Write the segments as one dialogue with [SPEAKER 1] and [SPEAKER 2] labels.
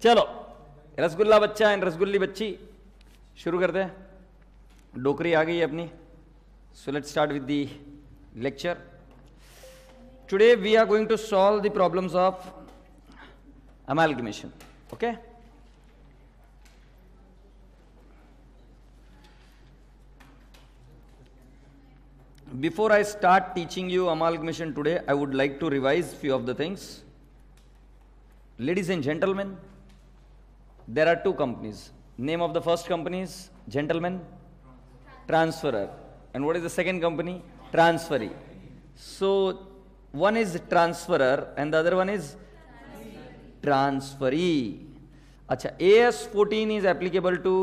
[SPEAKER 1] चलो, रसगुल्ला बच्चा एंड रसगुल्ली बच्ची, शुरू करते हैं। डोकरी आ गई है अपनी। So let's start with the lecture. Today we are going to solve the problems of amalgamation. Okay? Before I start teaching you amalgamation today, I would like to revise few of the things. Ladies and gentlemen, there are two companies. Name of the first company is, gentlemen, Transferer. And what is the second company? Transferee. So one is Transferer and the other one is Transferee. अच्छा, AS14 is applicable to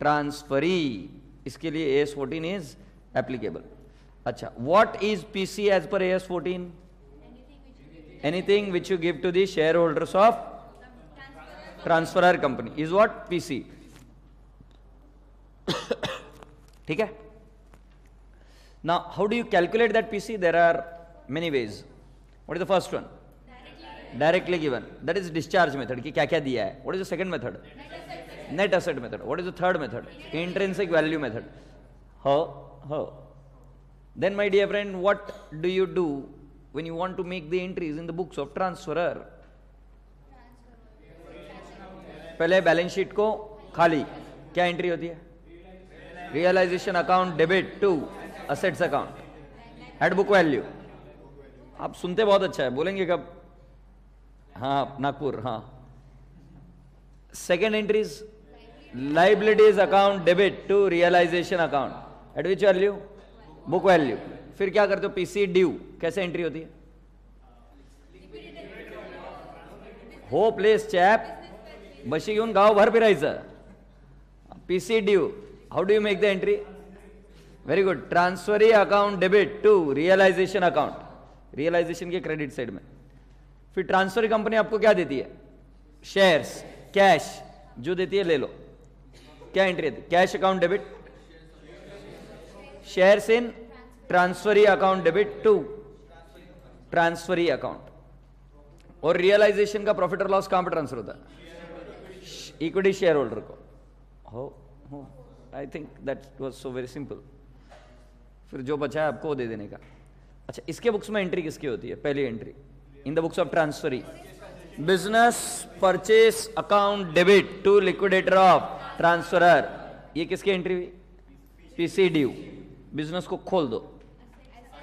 [SPEAKER 1] Transferee. इसके लिए AS14 is applicable. अच्छा, what is PC as per AS14? Anything which you give to the shareholders of Transferer company is what? PC. ठीक है? Now, how do you calculate that PC? There are many ways. What is the first one? Directly given. That is discharge method. कि क्या क्या दिया है. What is the second method? Net asset method. What is the third method? Intrinsic value method. How? Then my dear friend, what do you do when you want to make the entries in the books of transferer? पहले balance sheet को खाली क्या entry होती है? Realisation account debit to assets account at book value. आप सुनते बहुत अच्छा है, बोलेंगे कब? हाँ, नागपुर. हाँ. Second entries, liabilities account debit to realisation account at which value? Book value. फिर क्या करते हो? PC due. कैसे एंट्री होती है? हो प्लेस चॅप बशी घेऊन गाव भर फिरायचं. PC due. How do you make the entry? Very good. Transferee account debit to realisation account. Realisation के क्रेडिट साइड में. फिर ट्रांसफर कंपनी आपको क्या देती है? शेयर्स, कैश जो देती है ले लो. क्या एंट्री है? Cash account debit, shares in transferee account debit to transferee account. और रियलाइजेशन का प्रॉफिट और लॉस कहां पर ट्रांसफर होता है? इक्विटी शेयर होल्डर को. हो I think that was so very simple. फिर जो बचा है आपको वो दे देने का. अच्छा, इसके बुक्स में एंट्री किसकी होती है? पहली entry in the books of transferee, business purchase account debit to liquidator of transferer. ये किसकी एंट्री हुई? PC due. बिजनेस को खोल दो.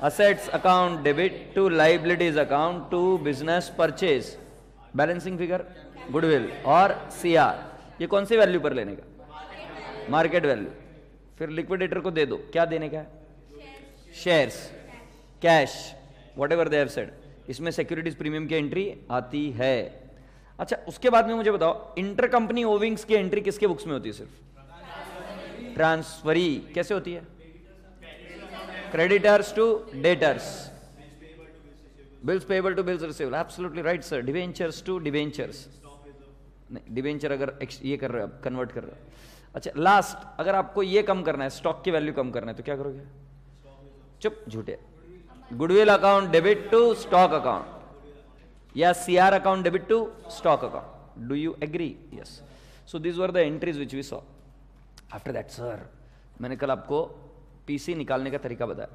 [SPEAKER 1] assets account debit to liabilities account to business purchase. Balancing figure goodwill और सीआर. ये कौन सी वैल्यू पर लेने का? Market value. फिर लिक्विडेटर को दे दो. क्या देने का है? Shares, cash, what they have said. इसमें सिक्योरिटीज प्रीमियम की एंट्री आती है. अच्छा, उसके बाद में मुझे बताओ, इंटर कंपनी ओविंग्स की एंट्री किसके बुक्स में होती है? सिर्फ ट्रांसफरी. कैसे होती है? Creditors to debtors, bills payable to bills receivable. Absolutely right sir. Debentures to debentures. नहीं, डिवेंचर अगर ये कर रहे हो, कन्वर्ट कर रहे हो. अच्छा, लास्ट, अगर आपको ये कम करना है, स्टॉक की वैल्यू कम करना है, तो क्या करोगे? चुप, झूठे. Goodwill account debit to stock account या CR account debit to stock account. Do you agree? Yes. So this were the entries which we saw. After that sir, मैंने कल आपको पीसी निकालने का तरीका बताया.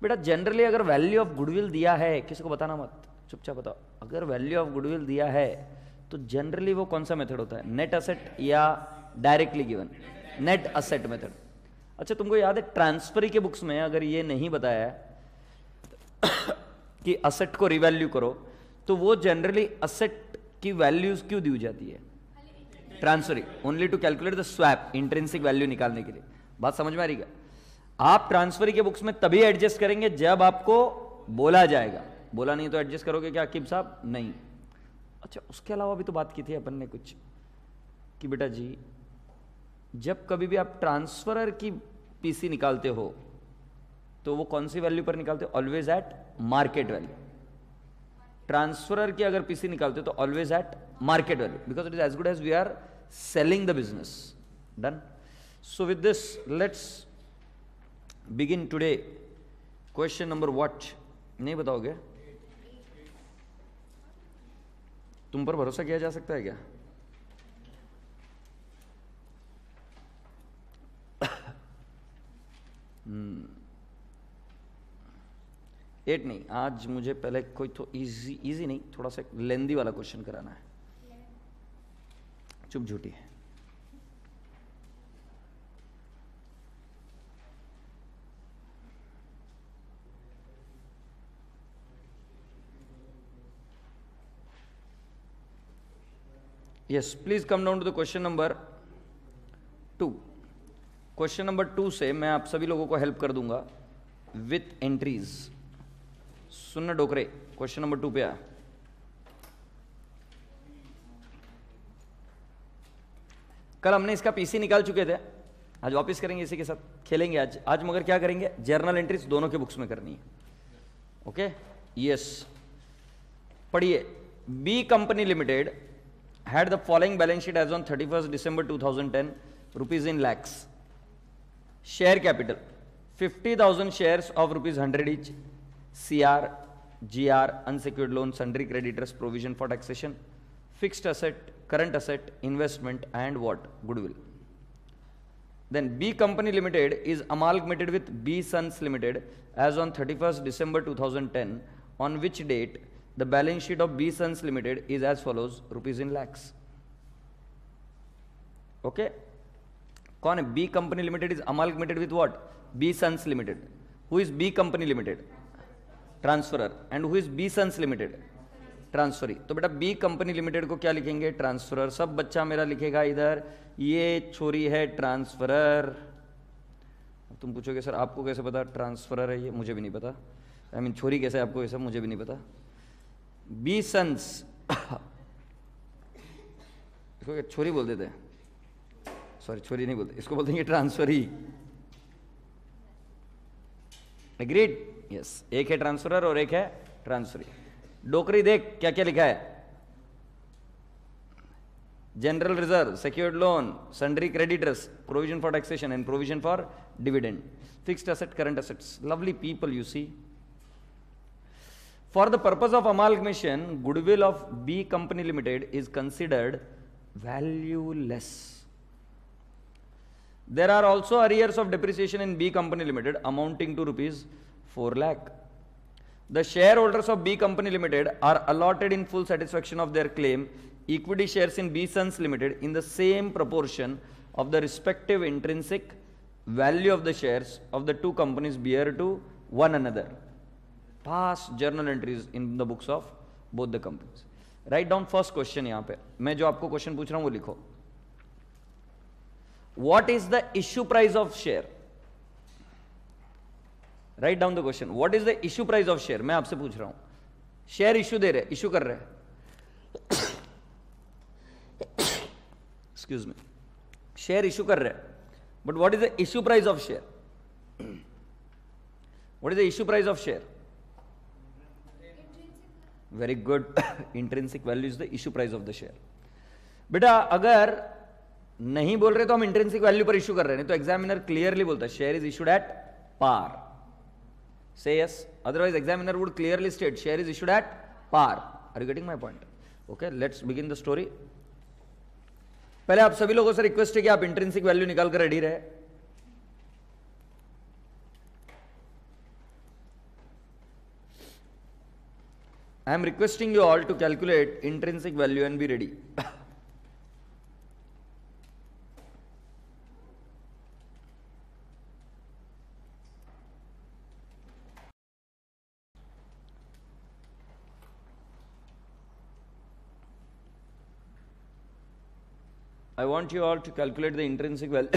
[SPEAKER 1] बेटा, जनरली अगर वैल्यू ऑफ गुडविल दिया है, किसी को बताना मत, चुपचाप बताओ. अगर वैल्यू ऑफ गुडविल दिया है तो जनरली वो कौन सा मेथड होता है? नेट असेट या directly given? Net asset method. अच्छा, तुमको याद है ट्रांसफरी के बुक्स में अगर ये नहीं बताया है कि असेट को रिवैल्यू करो, तो वो जनरली असेट की वैल्यूज क्यों दी जाती है? Transferee only to calculate the swap, intrinsic value निकालने के लिए. बात समझ में आ रही है? आप ट्रांसफरी के बुक्स में तभी एडजस्ट करेंगे जब आपको बोला जाएगा. बोला नहीं तो एडजस्ट करोगे क्या अकीब साहब? नहीं. अच्छा, उसके अलावा भी तो बात की थी अपन ने कुछ कि बेटा जी, जब कभी भी आप ट्रांसफरर की पीसी निकालते हो तो वो कौन सी वैल्यू पर निकालते हो? Always at market value. Transferor की अगर पीसी निकालते हो तो always at market value, because it is as good as we are selling the business. Done. So with this let's begin today. Question number what? नहीं बताओगे? तुम पर भरोसा किया जा सकता है क्या? एट नहीं, आज मुझे पहले कोई तो इजी नहीं, थोड़ा सा लेंदी वाला क्वेश्चन कराना है। चुप झूठी है। Yes, please come down to the question number 2। Question number 2 से मैं आप सभी लोगों को हेल्प कर दूंगा विथ एंट्रीज। सुनना डोकरे, क्वेश्चन नंबर 2 पे आ। कल हमने इसका पीसी निकाल चुके थे, आज वापस करेंगे, इसी के साथ खेलेंगे आज मगर क्या करेंगे, जर्नल एंट्रीज दोनों के बुक्स में करनी है। ओके, यस, पढ़िए। B company limited had the following balance sheet as on 31st December 2010, rupees in lakhs. Share capital 50,000 shares of rupees 100 each, CR, GR, unsecured loan, sundry creditors, provision for taxation, fixed asset, current asset, investment, and what? Goodwill. Then B Company Limited is amalgamated with B Sons Limited as on 31st December 2010, on which date the balance sheet of B Sons Limited is as follows, rupees in lakhs. Okay, कौन है? B Company Limited is amalgamated with what? B Sons Limited. Who is B Company Limited? Transferor. And who is B Sons Limited? Transferee. तो बेटा B company limited को क्या लिखेंगे? Transferor. सब बच्चा मेरा लिखेगा इधर, ये छोरी है ट्रांसफरर। तुम पूछोगे सर आपको कैसे पता ट्रांसफरर है? ये मुझे भी नहीं पता। आई मीन छोरी कैसे आपको, ऐसा मुझे भी नहीं पता। बी सन्स इसको क्या छोरी बोल देते हैं? सॉरी, छोरी नहीं बोलते, इसको बोलते हैं ट्रांसफरी। एग्रीड? यस, एक है ट्रांसफरर और एक है ट्रांसफरी। डोकरी देख क्या क्या लिखा है। General reserve, secured loan, sundry creditors, provision for taxation and provision for dividend, fixed asset, current assets. Lovely people, you see. For the purpose of amalgamation, goodwill of B Company Limited is considered valueless. There are also arrears of depreciation in B Company Limited amounting to rupees 4 lakh. The shareholders of B Company Limited are allotted in full satisfaction of their claim equity shares in B Sons Limited in the same proportion of the respective intrinsic value of the shares of the two companies bear to one another. Past journal entries in the books of both the companies. Write down first question यहाँ पे, मैं जो आपको question पूछ रहा हूँ वो लिखो. What is the issue price of share? Write down the question. What is the issue price of share? मैं आपसे पूछ रहा हूँ. शेयर इश्यू दे रहे, इश्यू कर रहे हैं. Excuse me. शेयर इश्यू कर रहे हैं. But what is the issue price of share? What is the issue price of share? Very good. Intrinsic value is the issue price of the share. बेटा अगर नहीं बोल रहे तो हम इंट्रिंसिक वैल्यू पर इश्यू कर रहे हैं, तो एग्जामिनर क्लियरली बोलता है share is issued at par. Say yes. Otherwise, examiner would clearly state share is issued at par. Are you getting my point? Okay, let's begin the story. पहले आप सभी लोगों से रिक्वेस्ट है कि आप इंट्रिंसिक वैल्यू निकाल कर रेडी रहे. I am requesting you all to calculate intrinsic value and be ready. I want you all to calculate the intrinsic value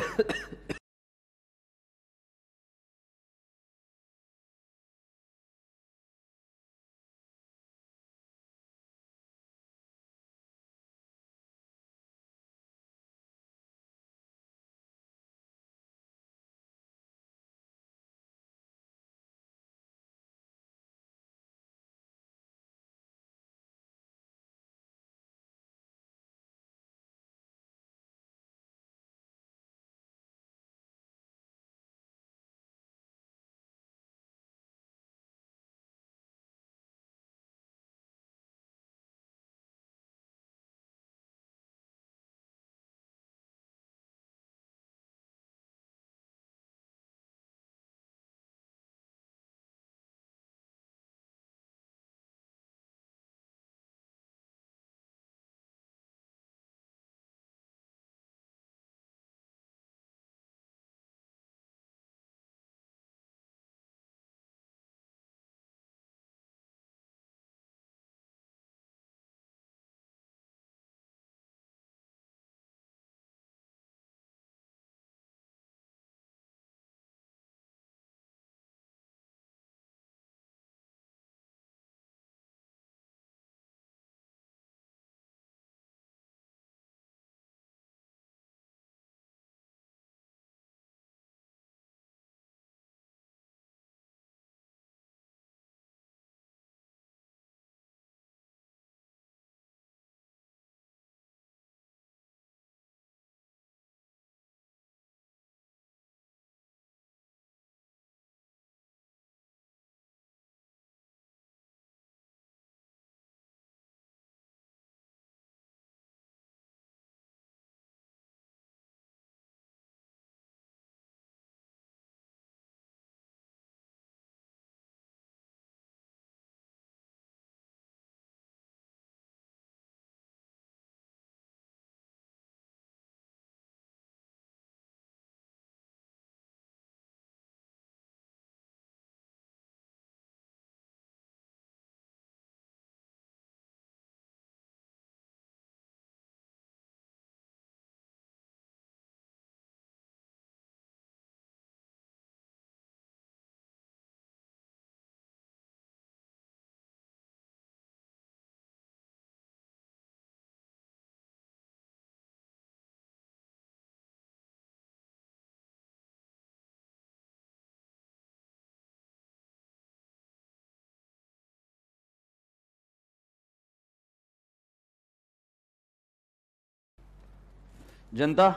[SPEAKER 1] Janata,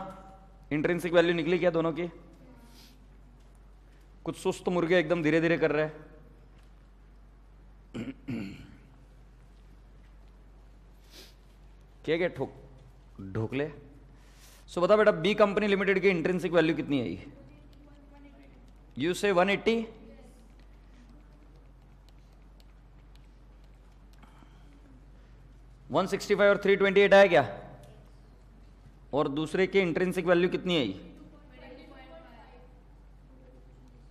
[SPEAKER 1] intrinsic value निकली क्या दोनों की? कुछ सुस्त मुर्गे एकदम धीरे धीरे कर रहे हैं। क्या क्या ढोकले। सो बता बेटा, बी कंपनी लिमिटेड की इंट्रिंसिक वैल्यू कितनी आई? यू से 180। वन 165 और 328 आया क्या? और दूसरे की इंट्रिंसिक वैल्यू कितनी आई?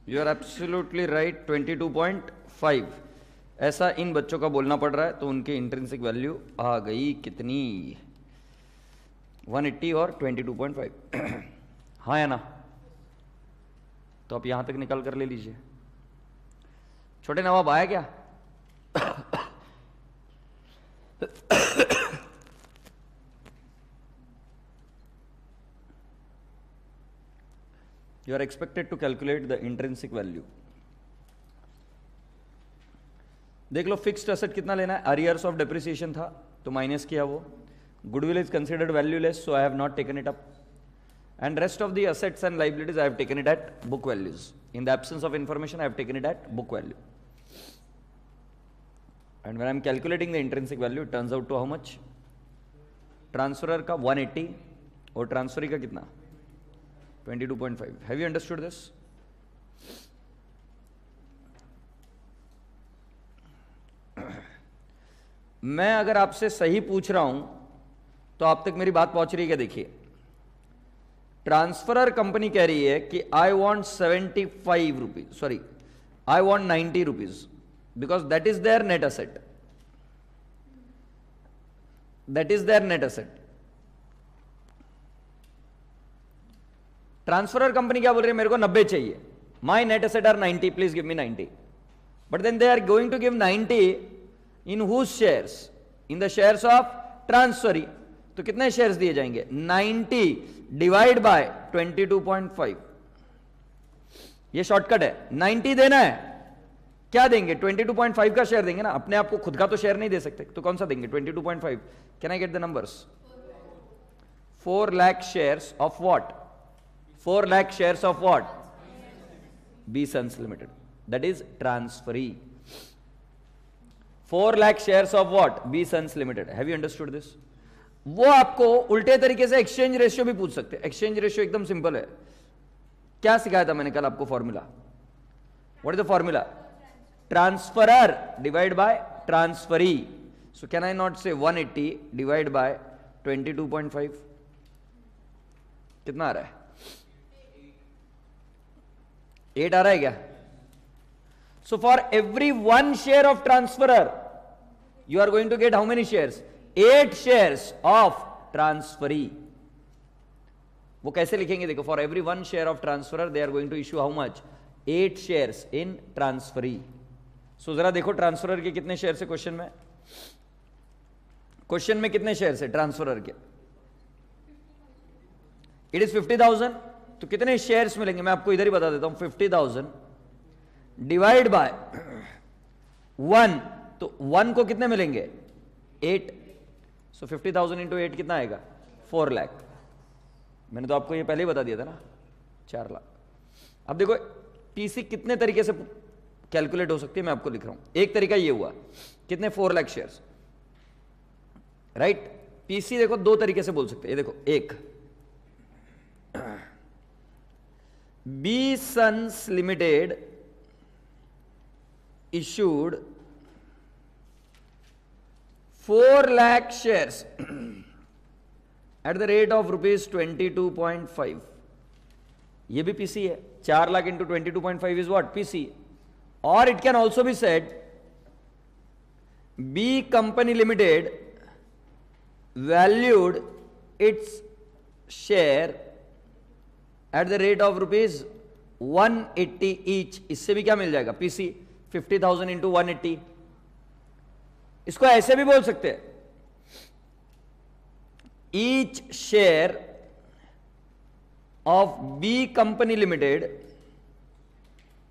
[SPEAKER 1] You are absolutely right, 22.5। ऐसा इन बच्चों का बोलना पड़ रहा है, तो उनकी इंट्रिंसिक वैल्यू आ गई कितनी? 180 और 22.5। हाँ या ना? तो आप यहां तक निकाल कर ले लीजिए। छोटे नवाब आया क्या? You are expected to calculate the intrinsic value. देख लो, फिक्स्ड एसेट कितना लेना है? अरियर्स ऑफ डेप्रिसिएशन था तो माइनस किया वो। Goodwill is considered valueless, so I have not taken it up, and rest of the assets and liabilities I have taken it at book values. In the absence of information I have taken it at book value, and when I am calculating the intrinsic value it turns out to how much? Transferor का 180 और transferee का कितना? 22.5। Have you understood this? मैं अगर आपसे सही पूछ रहा हूं तो आप तक मेरी बात पहुंच रही है क्या? देखिए, ट्रांसफरर कंपनी कह रही है कि I want 75 rupees, sorry I want 90 rupees, because that is their net asset, that is their net asset. Transferor company क्या बोल रही है? मेरे को 90 चाहिए, my net asset are 90, please give me 90। But then they are going to give 90 in whose shares? In the shares of transferee. तो कितने shares दिए जाएंगे? 90 डिवाइड बाय 22.5। ये शॉर्टकट है, 90 देना है। क्या देंगे? 22.5 का शेयर देंगे ना, अपने आप को खुद का तो शेयर नहीं दे सकते, तो कौन सा देंगे? 22.5। Can I get the numbers? 4 lakh shares of what? 4 lakh shares of what? B Sons Limited. That is transferee. 4 lakh shares of what? B Sons Limited. Have you understood this? वो आपको उल्टे तरीके से एक्सचेंज रेशियो भी पूछ सकते हैं। Exchange ratio एकदम सिंपल है। क्या सिखाया था मैंने कल आपको formula? What is the formula? Transferor divide by transferee. So can I not से 180 डिवाइड बाय 22.5? कितना आ रहा है? 8 आ रहा है क्या? So for every 1 share of transferor you are going to get how many shares? 8 shares of transferee. वो कैसे लिखेंगे? देखो, for every 1 share of transferor they are going to issue how much? 8 shares in transferee. So जरा देखो transferor के कितने share है question में? क्वेश्चन में कितने शेयर है ट्रांसफरर के? It is 50,000। तो कितने शेयर्स मिलेंगे मैं आपको इधर ही बता देता हूं। 50,000 डिवाइड बाय 1, तो 1 को कितने मिलेंगे? 8। सो 50,000 इंटू 8 कितना आएगा? 4 लाख। मैंने तो आपको ये पहले ही बता दिया था ना, 4 लाख। अब देखो पीसी कितने तरीके से कैलकुलेट हो सकती है, मैं आपको लिख रहा हूं। एक तरीका ये हुआ, कितने? 4 लाख शेयर्स, राइट? पीसी देखो 2 तरीके से बोल सकते हैं। ये देखो, एक B Sons Limited issued 4 lakh shares at the rate of rupees 22.5। ये भी पीसी है। 4 lakh into 22.5 is what? PC. और it can also be said B Company Limited valued its share at the rate of rupees 180 each। इससे भी क्या मिल जाएगा? PC. 50,000 into 180। इसको ऐसे भी बोल सकते हैं, each share of B company limited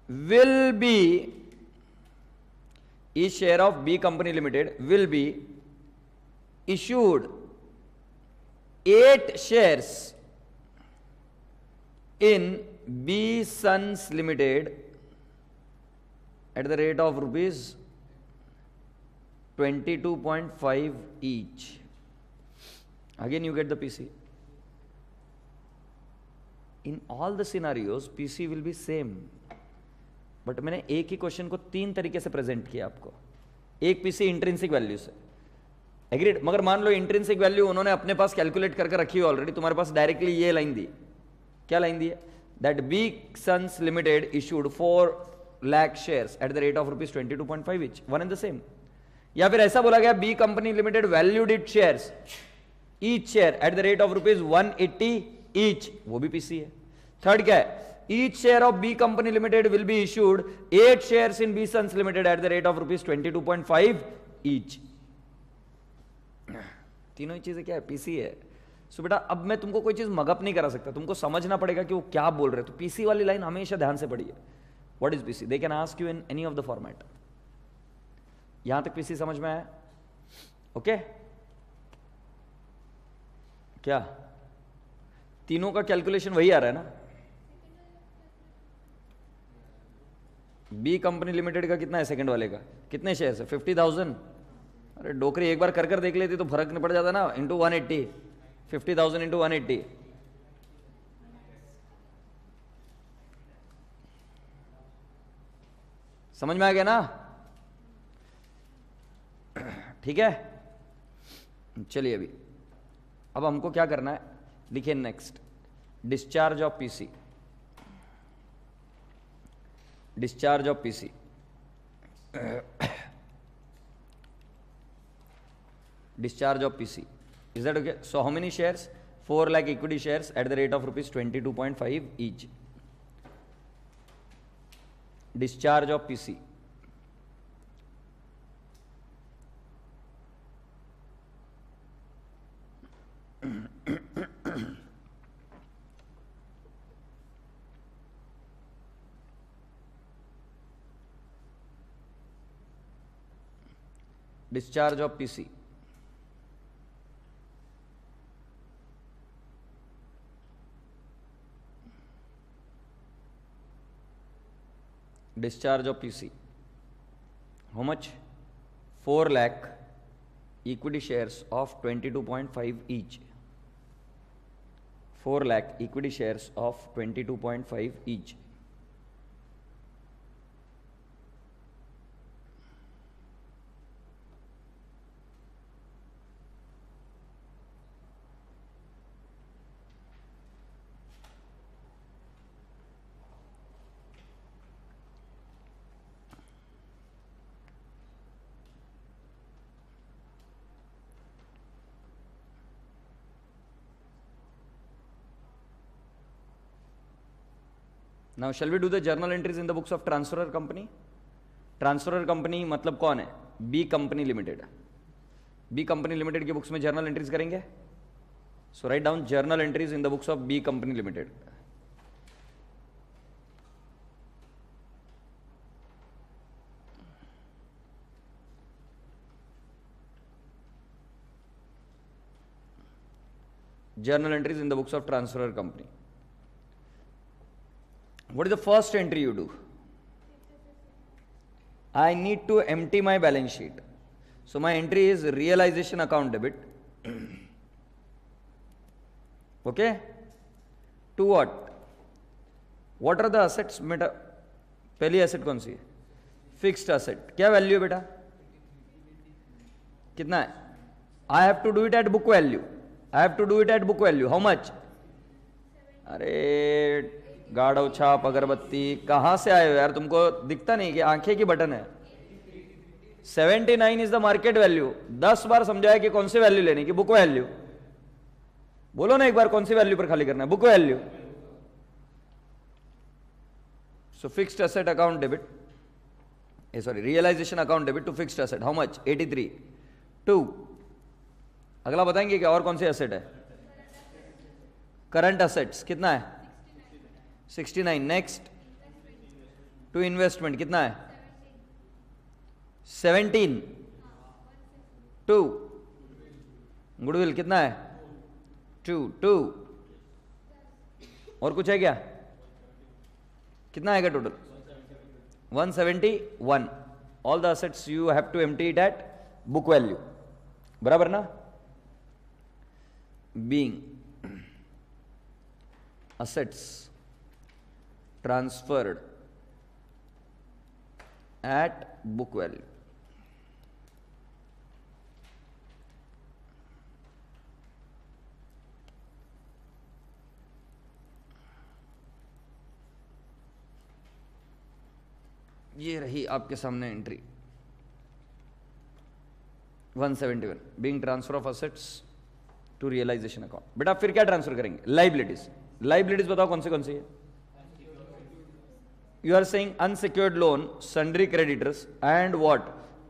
[SPEAKER 1] will be, each share of B company limited will be issued 8 shares in B Sons Limited at the rate of rupees 22.5 each. Again you get the PC. In all the scenarios PC will be same. But मैंने एक ही question को 3 तरीके से present किया आपको. एक PC intrinsic value से, agreed. मगर मान लो इंट्रिंसिक वैल्यू उन्होंने अपने पास कैलकुलेट करके रखी है ऑलरेडी, तुम्हारे पास डायरेक्टली ये लाइन दी. क्या लाइन दी है? That B sons limited issued 4 lakh shares at the rate of rupees 22.5 each. One and the same. या फिर ऐसा बोला गया B company limited valued it shares each share at the rate of rupees 180 each. वो भी PC है. Third क्या है? Each share of B Company Limited will be issued 8 shares in B Sons Limited at the rate of rupees 22.5 each. तीनों ही चीजें क्या है? PC है. सो बेटा अब मैं तुमको कोई चीज मगअप नहीं करा सकता, तुमको समझना पड़ेगा कि वो क्या बोल रहे. तो पीसी वाली लाइन हमेशा ध्यान से पढ़िए. What is PC? They can ask you in any of the format. यहां तक पीसी समझ में आया? ओके. क्या तीनों का कैलकुलेशन वही आ रहा है ना? बी कंपनी लिमिटेड का कितना है? सेकंड वाले का कितने शेयर है? 50,000. अरे डोकरी एक बार कर कर देख लेती तो फर्क नहीं पड़ जाता ना. Into 180, 50,000 into 180. समझ में आ गया ना? ठीक है. चलिए अभी अब हमको क्या करना है, लिखिए next. Discharge of PC. Discharge of PC. Discharge of PC. Is that okay? So how many shares? 4 lakh equity shares at the rate of rupees 22.5 each. Discharge of PC. Discharge of PC. Discharge of PC. How much? 4 lakh equity shares of 22.5 each. 4 lakh equity shares of 22.5 each. Now shall we do the journal entries in the books of transferor company? Transferor company मतलब कौन है? B company limited. B company limited की books में journal entries करेंगे. So write down journal entries in the books of B company limited. Journal entries in the books of transferor company. What is the first entry you do? I need to empty my balance sheet. So my entry is realization account debit. Okay? To what? What are the assets? पहली asset कौन सी है? Fixed asset. क्या value है बेटा? कितना है? I have to do it at book value. I have to do it at book value. How much? अरे गाढ़व छाप अगरबत्ती कहां से आए हो यार? तुमको दिखता नहीं कि आंखें की बटन है? 79 इज द मार्केट वैल्यू. 10 बार समझाया कि कौन सी वैल्यू लेने की? Book value. बोलो ना एक बार कौन सी वैल्यू पर खाली करना है? Book value. So fixed asset account debit, sorry realisation account debit to fixed asset. How much? 83. 2. अगला बताएंगे क्या और कौन सी एसेट है? करंट एसेट्स कितना है? 69. नेक्स्ट टू इन्वेस्टमेंट कितना है? 17. 2. गुडविल कितना है? 2. और कुछ है क्या? कितना आएगा total? 171. All the assets you have to empty it at book value, बराबर ना? Being assets transferred at book value. ये रही आपके सामने entry 171, being transfer of assets to realisation account. बेटा फिर क्या ट्रांसफर करेंगे? लाइबिलिटीज। लाइबिलिटीज बताओ कौन सी है? You are saying unsecured loan, sundry creditors and what?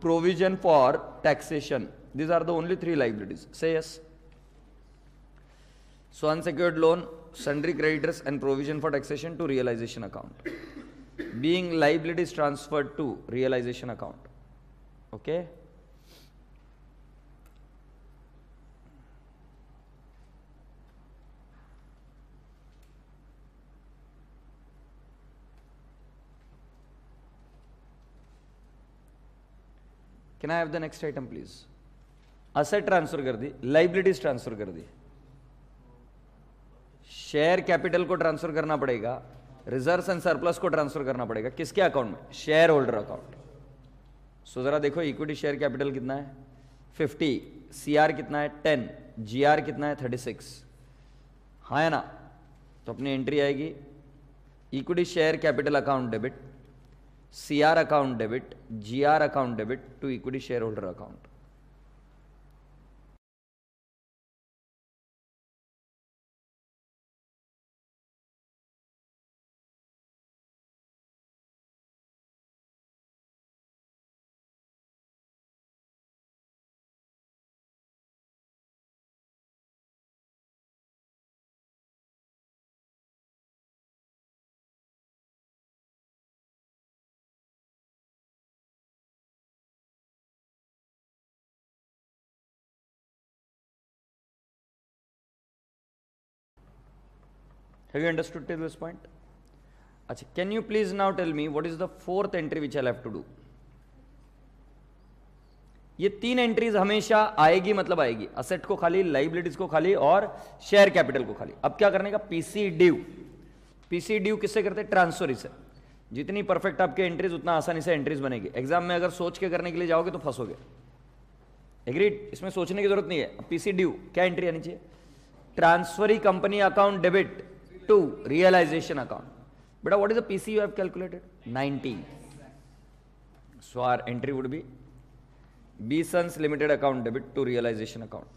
[SPEAKER 1] Provision for taxation. These are the only 3 liabilities. Say yes. So unsecured loan, sundry creditors and provision for taxation to realization account. Being liabilities transferred to realization account. Okay. Can I have the next item please? Asset transfer कर दी, liabilities transfer कर दी, share capital को transfer करना पड़ेगा, reserves and surplus को transfer करना पड़ेगा। किसके account में? Share holder account. सो जरा देखो इक्विटी शेयर कैपिटल कितना है? 50, सीआर कितना है? 10, जीआर कितना है? 36। हाँ है ना? तो अपनी एंट्री आएगी equity share capital account debit, CR account debit, GR account debit to equity share holder account. Have you understood till this point? अच्छा, can you please now tell me what is the 4th entry which I'll have to do? ये 3 entries हमेशा आएगी, मतलब आएगी asset को खाली, liabilities को खाली और शेयर कैपिटल को खाली। अब क्या करने का? PC due. पीसी ड्यू किससे करते हैं? ट्रांसफर से। जितनी परफेक्ट आपके एंट्रीज उतना आसानी से एंट्रीज बनेगी। एग्जाम में अगर सोच के करने के लिए जाओगे तो फंसोगे। एग्रीड? इसमें सोचने की जरूरत नहीं है। पीसी ड्यू क्या एंट्री आनी चाहिए? Transferee company account debit to realization account. But what is the PC you have calculated? 19. So our entry would be B Sons Limited account debit to realization account.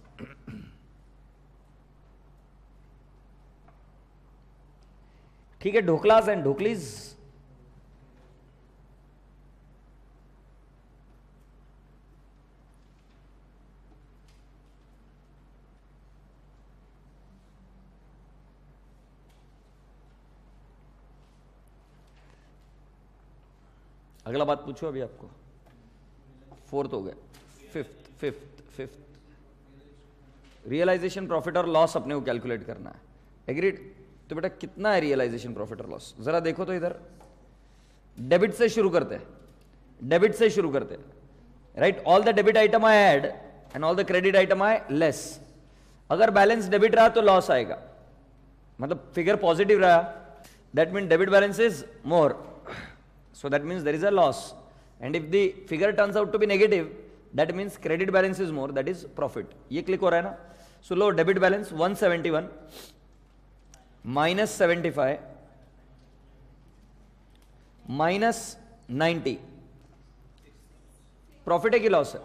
[SPEAKER 1] ठीक है, ढोकलास and ढोकलीज। अगला बात पूछो अभी आपको। 4th हो गया, 5th रियलाइजेशन प्रॉफिट और लॉस अपने को कैलकुलेट करना है। एग्रीड? तो बेटा कितना है रियलाइजेशन प्रॉफिट और लॉस? जरा देखो तो इधर। डेबिट से शुरू करते हैं, डेबिट से शुरू करते हैं, right? All the debit item I add and all the credit item I less. अगर बैलेंस डेबिट रहा तो लॉस आएगा, मतलब फिगर पॉजिटिव रहा, that mean debit balance is more, so that means there is a loss, and if the figure turns out to be negative, that means credit balance is more, that is profit. ये click हो रहा है ना? So लो debit balance 171 minus 75 minus 90, profit है कि loss है?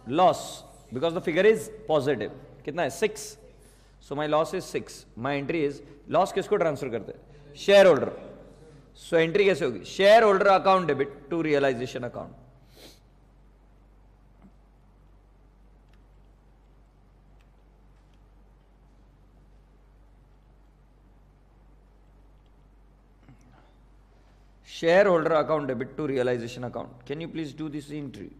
[SPEAKER 1] Loss, because the figure is positive. कितना है? 6। So my loss is 6। My entry is, loss किसको ट्रांसफर करते हैं? Share holder. सो एंट्री कैसे होगी? Share holder account debit to realisation account. shareholder account debit to realization account. Can you please do this entry?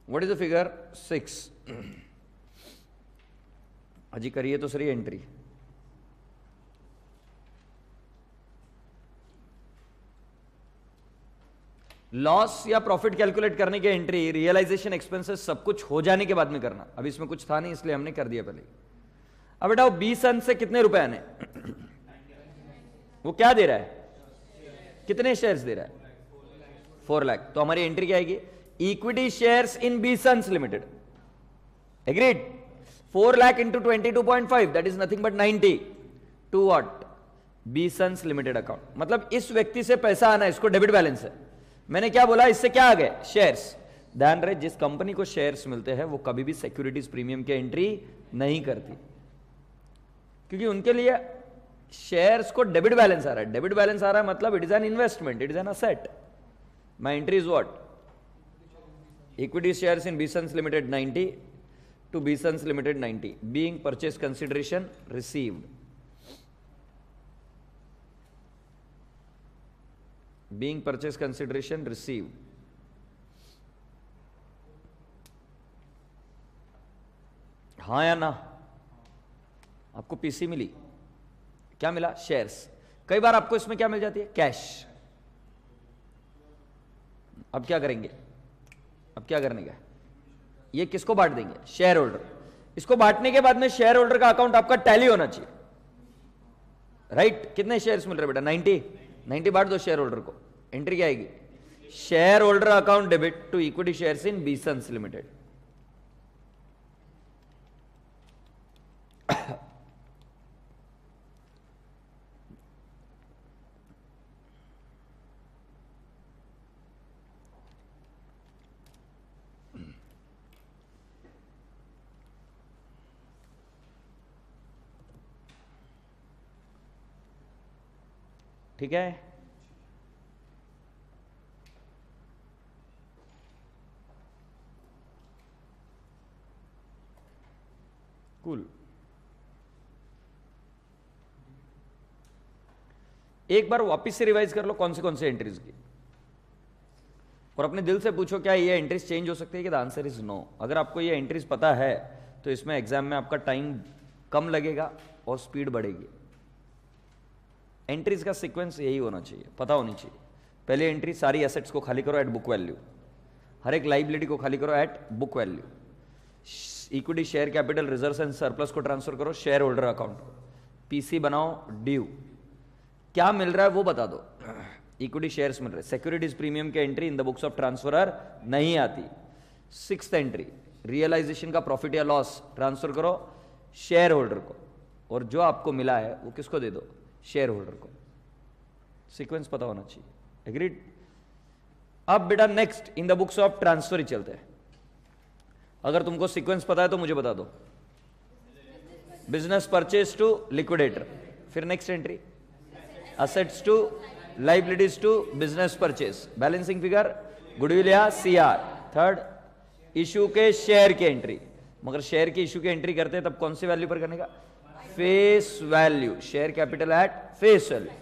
[SPEAKER 1] What is the figure 6? अजी करिए तो सही entry. Loss या प्रॉफिट कैलकुलेट करने की entry realisation expenses सब कुछ हो जाने के बाद में करना। अब इसमें कुछ था नहीं इसलिए हमने कर दिया पहले। अब बेटा 20 सन से कितने रुपए आने? वो क्या दे रहा है? कितने शेयर्स दे रहा है? 4 लाख। तो हमारी एंट्री क्या आएगी? Equity shares in B sons limited. Agreed? 4 lakh into 22.5 that is nothing but 90 to what? B sons limited account. मतलब इस व्यक्ति से पैसा आना, इसको डेबिट बैलेंस है। मैंने क्या बोला? इससे क्या आ गए? शेयर्स। ध्यान रहे, जिस कंपनी को शेयर्स मिलते हैं वो कभी भी सिक्योरिटीज प्रीमियम की एंट्री नहीं करती, क्योंकि उनके लिए शेयर्स को डेबिट बैलेंस आ रहा है। डेबिट बैलेंस आ रहा है मतलब it is an investment, it is an asset. My entry is what? Equity shares in B sons limited 90 to B sons limited 90 being purchase consideration received. Being purchase consideration received. हाँ या ना? आपको PC मिली, क्या मिला? Shares. कई बार आपको इसमें क्या मिल जाती है? कैश। अब क्या करेंगे? अब क्या करने का? ये किसको बांट देंगे? Share holder. इसको बांटने के बाद में शेयर होल्डर का अकाउंट आपका टैली होना चाहिए, राइट? कितने शेयर्स मिल रहे बेटा? 90 बांट दो शेयर होल्डर को। एंट्री क्या आएगी? Share holder account debit to equity shares in B sons limited. ठीक है? कूल। एक बार वापस से रिवाइज कर लो कौन से एंट्रीज की, और अपने दिल से पूछो क्या ये एंट्रीज चेंज हो सकती है? कि द आंसर इज नो। अगर आपको ये एंट्रीज पता है तो इसमें एग्जाम में आपका टाइम कम लगेगा और स्पीड बढ़ेगी। एंट्रीज का सीक्वेंस यही होना चाहिए, पता होनी चाहिए। पहली एंट्री सारी एसेट्स को खाली करो एट बुक वैल्यू, हर एक लाइबिलिटी को खाली करो at book value. Equity share capital reserves and surplus को ट्रांसफर करो शेयर होल्डर अकाउंट। पीसी बनाओ, ड्यू क्या मिल रहा है वो बता दो। इक्विटी शेयर्स मिल रहे, सिक्योरिटीज प्रीमियम के entry in the books of transferor नहीं आती। 6th एंट्री रियलाइजेशन का प्रॉफिट या लॉस ट्रांसफर करो शेयर होल्डर को, और जो आपको मिला है वो किसको दे दो? शेयर होल्डर को। सीक्वेंस पता होना चाहिए। एग्रीड? अब बेटा next in the books of transfer ही चलते हैं। अगर तुमको सीक्वेंस पता है तो मुझे बता दो। बिजनेस परचेज टू लिक्विडेटर, फिर next entry assets to liabilities to business purchase, balancing figure goodwill या सीआर। थर्ड इशू के शेयर की एंट्री, मगर शेयर की इशू की एंट्री करते हैं तब कौन सी वैल्यू पर करने का? Face value, share capital at face value.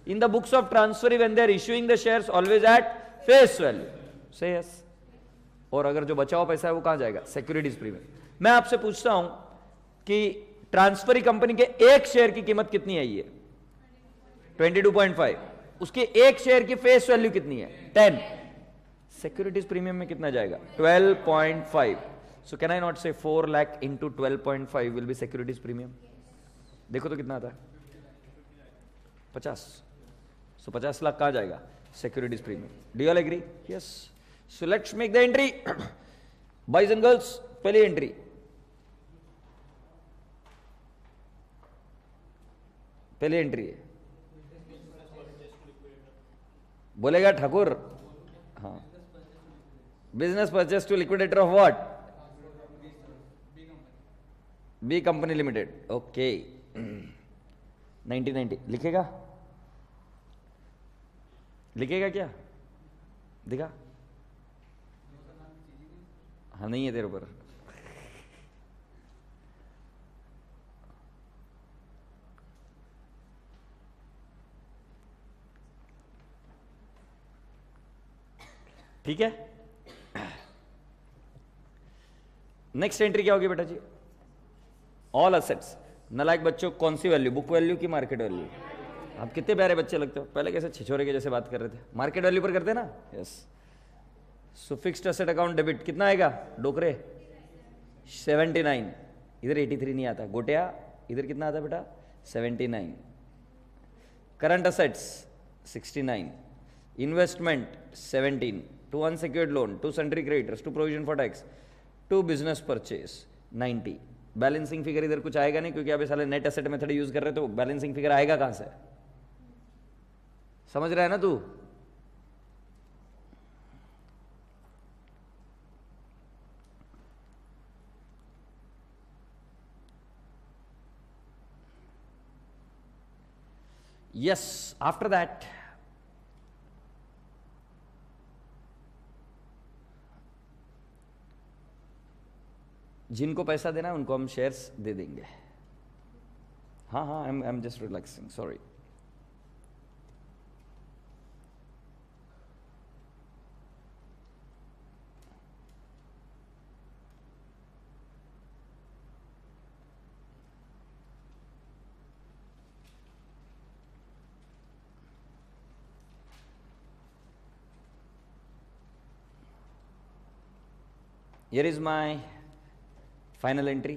[SPEAKER 1] In the books of transfer when they are issuing the shares always at face value. Say yes. और अगर जो बचा हुआ पैसा है वो कहां जाएगा? Securities premium. मैं आपसे पूछता हूं कि ट्रांसफरी कंपनी के एक शेयर की कीमत कितनी आई है? 22.5। उसके एक शेयर की फेस वैल्यू कितनी है? 10। सिक्योरिटीज प्रीमियम में कितना जाएगा? 12.5। सो कैन आई नॉट से 4 lakh into 12.5 will be securities premium? देखो तो कितना आता है? 50। सो 50 लाख कहां जाएगा? Securities premium. Do you all agree? Yes. So let's make the entry. Boys and girls, पहली एंट्री है। बोलेगा ठाकुर? हाँ। Business purchase to liquidator of what? B company limited. Okay. 90 लिखेगा? लिखेगा क्या? दिखा। हाँ नहीं है तेरे ऊपर। ठीक है? नेक्स्ट एंट्री क्या होगी बेटा जी? All assets. नालायक बच्चों, कौन सी वैल्यू? बुक वैल्यू की मार्केट वैल्यू? आप कितने प्यारे बच्चे लगते हो, पहले कैसे छिछोरे के जैसे बात कर रहे थे, मार्केट वैल्यू पर करते ना। यस। सो फिक्स्ड असेट अकाउंट डेबिट कितना आएगा डोकरे? 79। इधर 83 नहीं आता गोटिया, इधर कितना आता बेटा? 79। Current assets 69, investment 17, to unsecured loan, to sundry creditors, to provision for tax, to business purchase 90। Balancing figure इधर कुछ आएगा नहीं, क्योंकि आप साले नेट एसेट मेथड यूज कर रहे हो, तो बैलेंसिंग फिगर आएगा कहां से? समझ रहा है ना तू? यस। आफ्टर दैट जिनको पैसा देना है उनको हम शेयर्स दे देंगे। हाँ हाँ, I am just relaxing, sorry. Here is my final entry.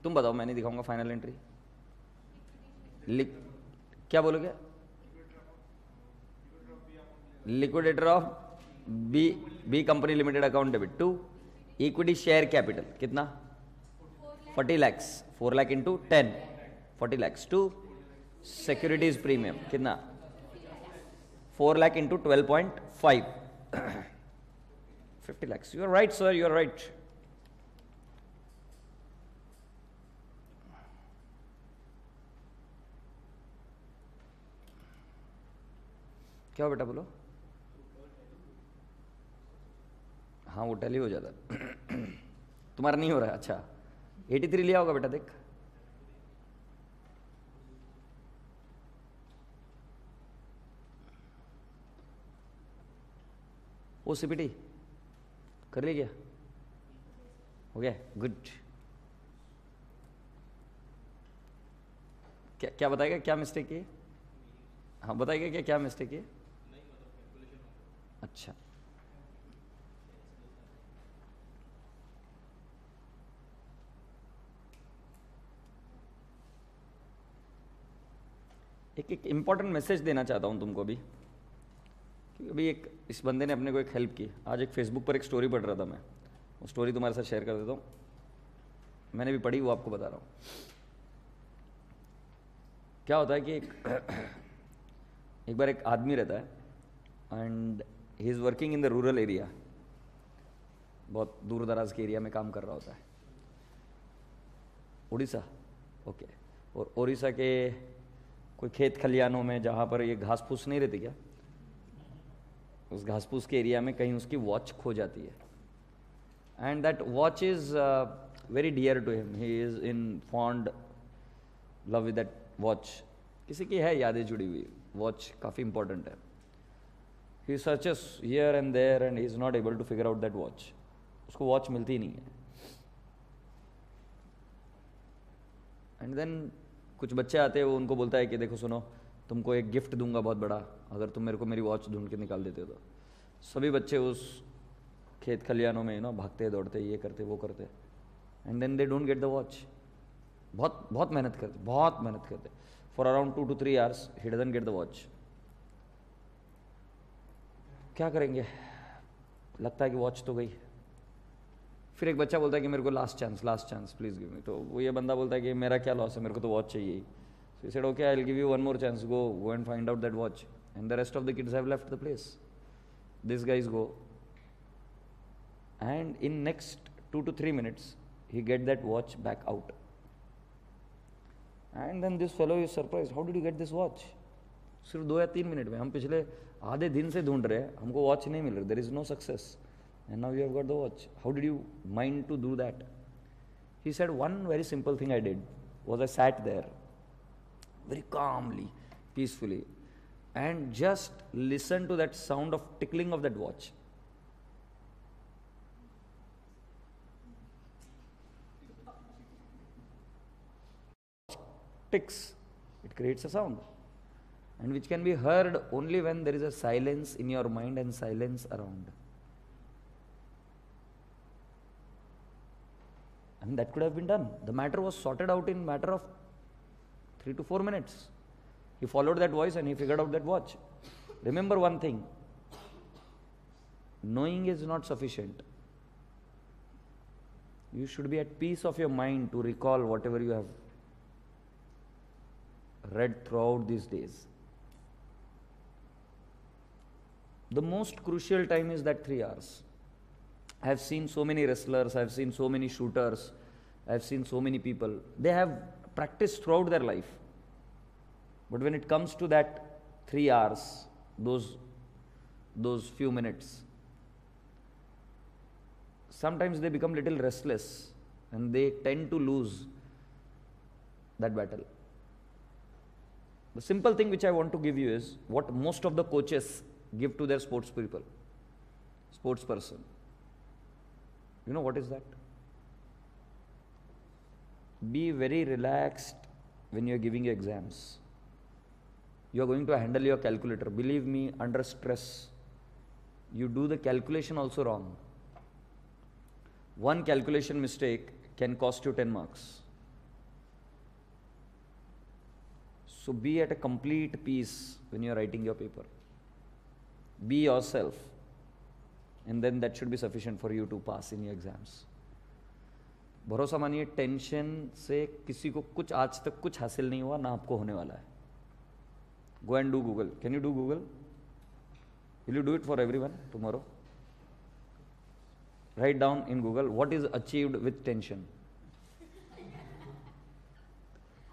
[SPEAKER 1] तुम बताओ, मैं नहीं दिखाऊंगा फाइनल एंट्री। क्या बोलोगे? Liquidator of B company limited account debit to equity share capital कितना? 40 lakhs, 4 lakh into 10, 40 lakhs to securities premium कितना? 4 lakh into 12.5, 50 lakhs। You are right sir, you are right. क्या बेटा बोलो? हाँ वो टैली हो जाता तुम्हारा नहीं हो रहा है? अच्छा 83 लिया होगा बेटा, देख। ओ सीपीटी कर लिया क्या? हो गया, गुड। क्या क्या बताएगा, क्या मिस्टेक की? हाँ बताइएगा, क्या क्या मिस्टेक है? अच्छा एक इंपॉर्टेंट मैसेज देना चाहता हूं तुमको भी, क्योंकि अभी एक इस बंदे ने अपने को एक हेल्प की। आज एक फेसबुक पर एक स्टोरी पढ़ रहा था मैं, वो स्टोरी तुम्हारे साथ शेयर कर देता हूँ। मैंने भी पढ़ी, वो आपको बता रहा हूँ। क्या होता है कि एक बार एक आदमी रहता है and he is working in the rural area, बहुत दूर दराज के एरिया में काम कर रहा होता है। उड़ीसा, ओके। और उड़ीसा के कोई खेत खलियानों में, जहाँ पर ये घास फूस नहीं रहती क्या, उस घास फूस के एरिया में कहीं उसकी वॉच खो जाती है। And that watch is very dear to him, he is in fond love with that watch. किसी की है यादें जुड़ी हुई, वॉच काफ़ी इंपॉर्टेंट है। He searches here and there and he is not able to figure out that watch. उसको watch मिलती ही नहीं है। एंड देन कुछ बच्चे आते हैं, वो उनको बोलता है कि देखो सुनो, तुमको एक गिफ्ट दूंगा बहुत बड़ा, अगर तुम मेरे को मेरी वॉच ढूंढ के निकाल देते हो तो। सभी बच्चे उस खेत खलियानों में भागते दौड़ते, ये करते वो करते, and then they don't get the watch. बहुत बहुत मेहनत करते, बहुत मेहनत करते। For around 2 to 3 hours he doesn't get the watch. क्या करेंगे, लगता है कि वॉच तो गई। फिर एक बच्चा बोलता है कि मेरे को लास्ट चांस प्लीज गिव मी। तो वो ये बंदा बोलता है कि मेरा क्या लॉस है, मेरे को तो वॉच चाहिए ही। So he said, okay, I'll give you one more chance. Go and find out that watch. And the rest of the kids have left the place. These guys go, and in next 2 to 3 minutes, he get that watch back out. And then this fellow is surprised. How did you get this watch? सिर्फ 2 या 3 minute में, हम पिछले आधे दिन से ढूंढ रहे हैं, हमको वॉच नहीं मिल रही. There is no success. And now you have got the watch. How did you mind to do that? He said, one very simple thing I did was I sat there very calmly, peacefully, and just listen to that sound of tickling of that watch. ticks, it creates a sound, and which can be heard only when there is a silence in your mind and silence around. I mean, that could have been done. The matter was sorted out in matter of 3 to 4 minutes. He followed that voice and he figured out that watch. Remember one thing, knowing is not sufficient. You should be at peace of your mind to recall whatever you have read throughout these days. The most crucial time is that 3 hours. I have seen so many wrestlers, I have seen so many shooters, I have seen so many people. They have practiced throughout their life. But when it comes to that 3 hours, those few minutes, sometimes they become little restless and they tend to lose that battle. The simple thing which I want to give you is what most of the coaches give to their sportsperson. You know what is that? Be very relaxed when you are giving your exams. You are going to handle your calculator. Believe me, under stress, you do the calculation also wrong. One calculation mistake can cost you 10 marks. So be at a complete peace when you are writing your paper. Be yourself, and then that should be sufficient for you to pass in your exams. भरोसा मानिए, tension से किसी को कुछ आज तक कुछ हासिल नहीं हुआ, ना आपको होने वाला है. Go and do Google. Can you do Google? Will you do it for everyone tomorrow? Write down in Google what is achieved with tension.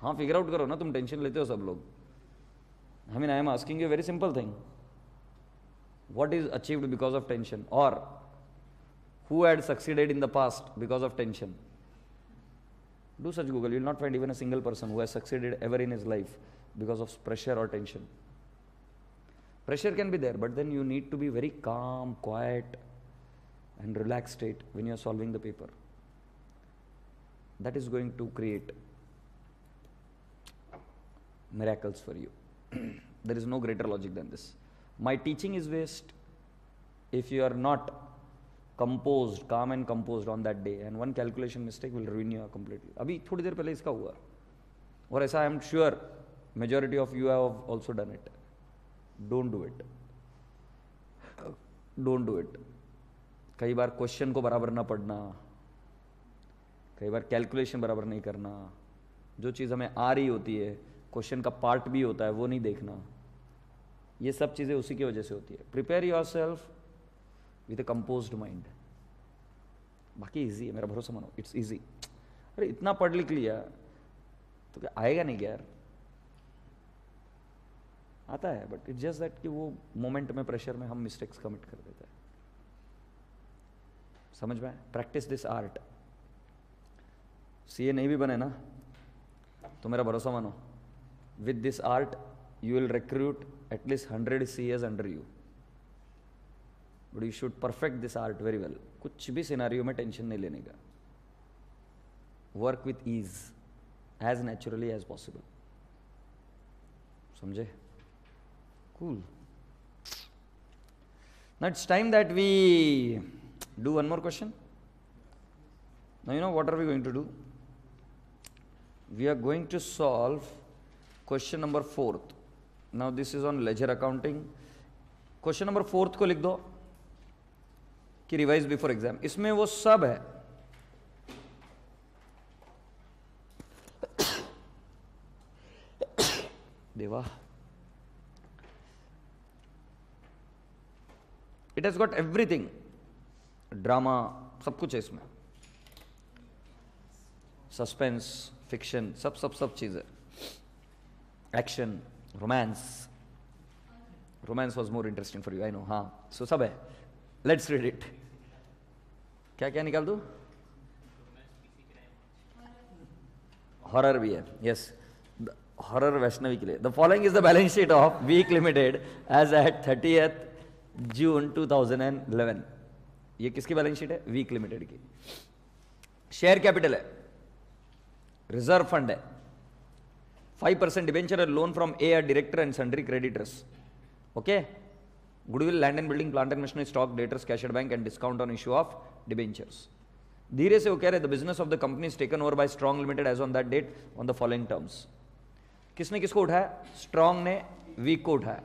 [SPEAKER 1] हाँ, figure out करो ना, तुम टेंशन लेते हो सब लोग. I mean, I am asking you a very simple thing. What is achieved because of tension? Or who had succeeded in the past because of tension? Do such Google. You will not find even a single person who has succeeded ever in his life because of pressure or tension. Pressure can be there, but then you need to be very calm, quiet, and relaxed state when you are solving the paper. That is going to create miracles for you. There is no greater logic than this. My teaching is waste if you are not composed, calm and composed on that day, and one calculation mistake will ruin you completely. अभी थोड़ी देर पहले इसका हुआ, और ऐसा I am sure majority of you have also done it. Don't do it. Don't do it. कई बार question को बराबर ना पढ़ना, कई बार कैलकुलेशन बराबर नहीं करना, जो चीज़ हमें आ रही होती है, क्वेश्चन का पार्ट भी होता है, वो नहीं देखना. ये सब चीज़ें उसी की वजह से होती है. Prepare your self with a composed mind. बाकी इजी है, मेरा भरोसा मानो, इट्स इजी. अरे इतना पढ़ लिख लिया तो क्या आएगा नहीं क्या यार? आता है, बट इट्स जस्ट दैट कि वो मोमेंट में, प्रेशर में हम मिस्टेक्स कमिट कर देते हैं. समझ में? Practice this art. सीए नहीं भी बने ना तो मेरा भरोसा मानो, with this art you will recruit at least 100 CAs under you. But you should perfect this art very well. कुछ भी सिनारियो में टेंशन नहीं लेने का. Work with ease, as naturally as possible. समझे? Cool. Now it's time that we do one more question. Now you know what are we going to do? We are going to solve question number 4th. Now this is on ledger accounting. Question number 4th को लिख दो कि revise before exam. इसमें वो सब है. देवा, it has got everything. Drama सब कुछ है इसमें, सस्पेंस, फिक्शन, सब चीजें, action, romance. Romance was more interesting for you, I know. हाँ, सो सब है. Let's read it. क्या क्या निकाल दो? हॉरर भी है. यस, हॉरर वैष्णवी के लिए. The following is the balance sheet of week limited as at 30th June 2011. ये किसकी बैलेंस शीट है? वीक लिमिटेड की. शेयर कैपिटल है, रिजर्व फंड है, 5% debenture loan from A director and sundry creditors. Okay? Goodwill, land and building, plant and machinery, stock, debtors, cash at bank, and discount on issue of debentures. धीरे से वो कह रहे the business of the company is taken over by Strong Limited as on that date on the following terms. किसने किसको उठाया? Strong ने Weak को उठाया.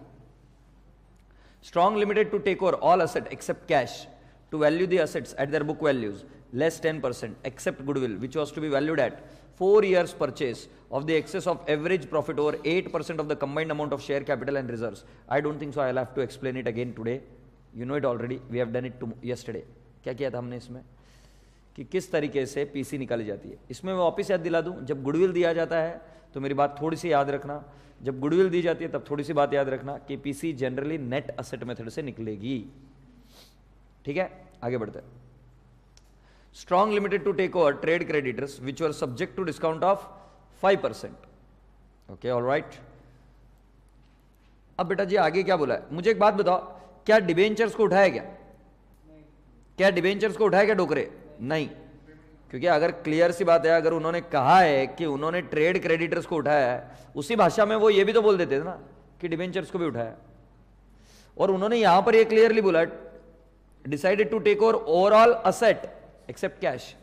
[SPEAKER 1] Strong Limited to take over all asset except cash to value the assets at their book values less 10% except goodwill which was to be valued at 4 years purchase of the excess of average profit over 8% of the combined amount of share capital and reserves. I don't think so I'll have to explain it again today. You know it already. We have done it yesterday. क्या किया था हमने इसमें कि किस तरीके से PC निकाली जाती है. इसमें मैं वापस याद दिला दूं, जब गुडविल दिया जाता है तो मेरी बात थोड़ी सी याद रखना, जब गुडविल दी जाती है तब थोड़ी सी बात याद रखना कि PC generally net asset method से निकलेगी. ठीक है, आगे बढ़ते हैं. Strong Limited to take over trade creditors which were subject to discount of 5%. Okay, all right. अब बेटा जी आगे क्या बोला है? मुझे एक बात बताओ, क्या डिबेंचर्स को उठाया क्या? क्या डिबेंचर्स को उठाया क्या डोकरे? नहीं, क्योंकि अगर क्लियर सी बात है, अगर उन्होंने कहा है कि उन्होंने ट्रेड क्रेडिटर्स को उठाया है, उसी भाषा में वो ये भी तो बोल देते थे ना कि डिबेंचर्स को भी उठाया. और उन्होंने यहां पर ये क्लियरली बोला decided to take over overall asset except cash.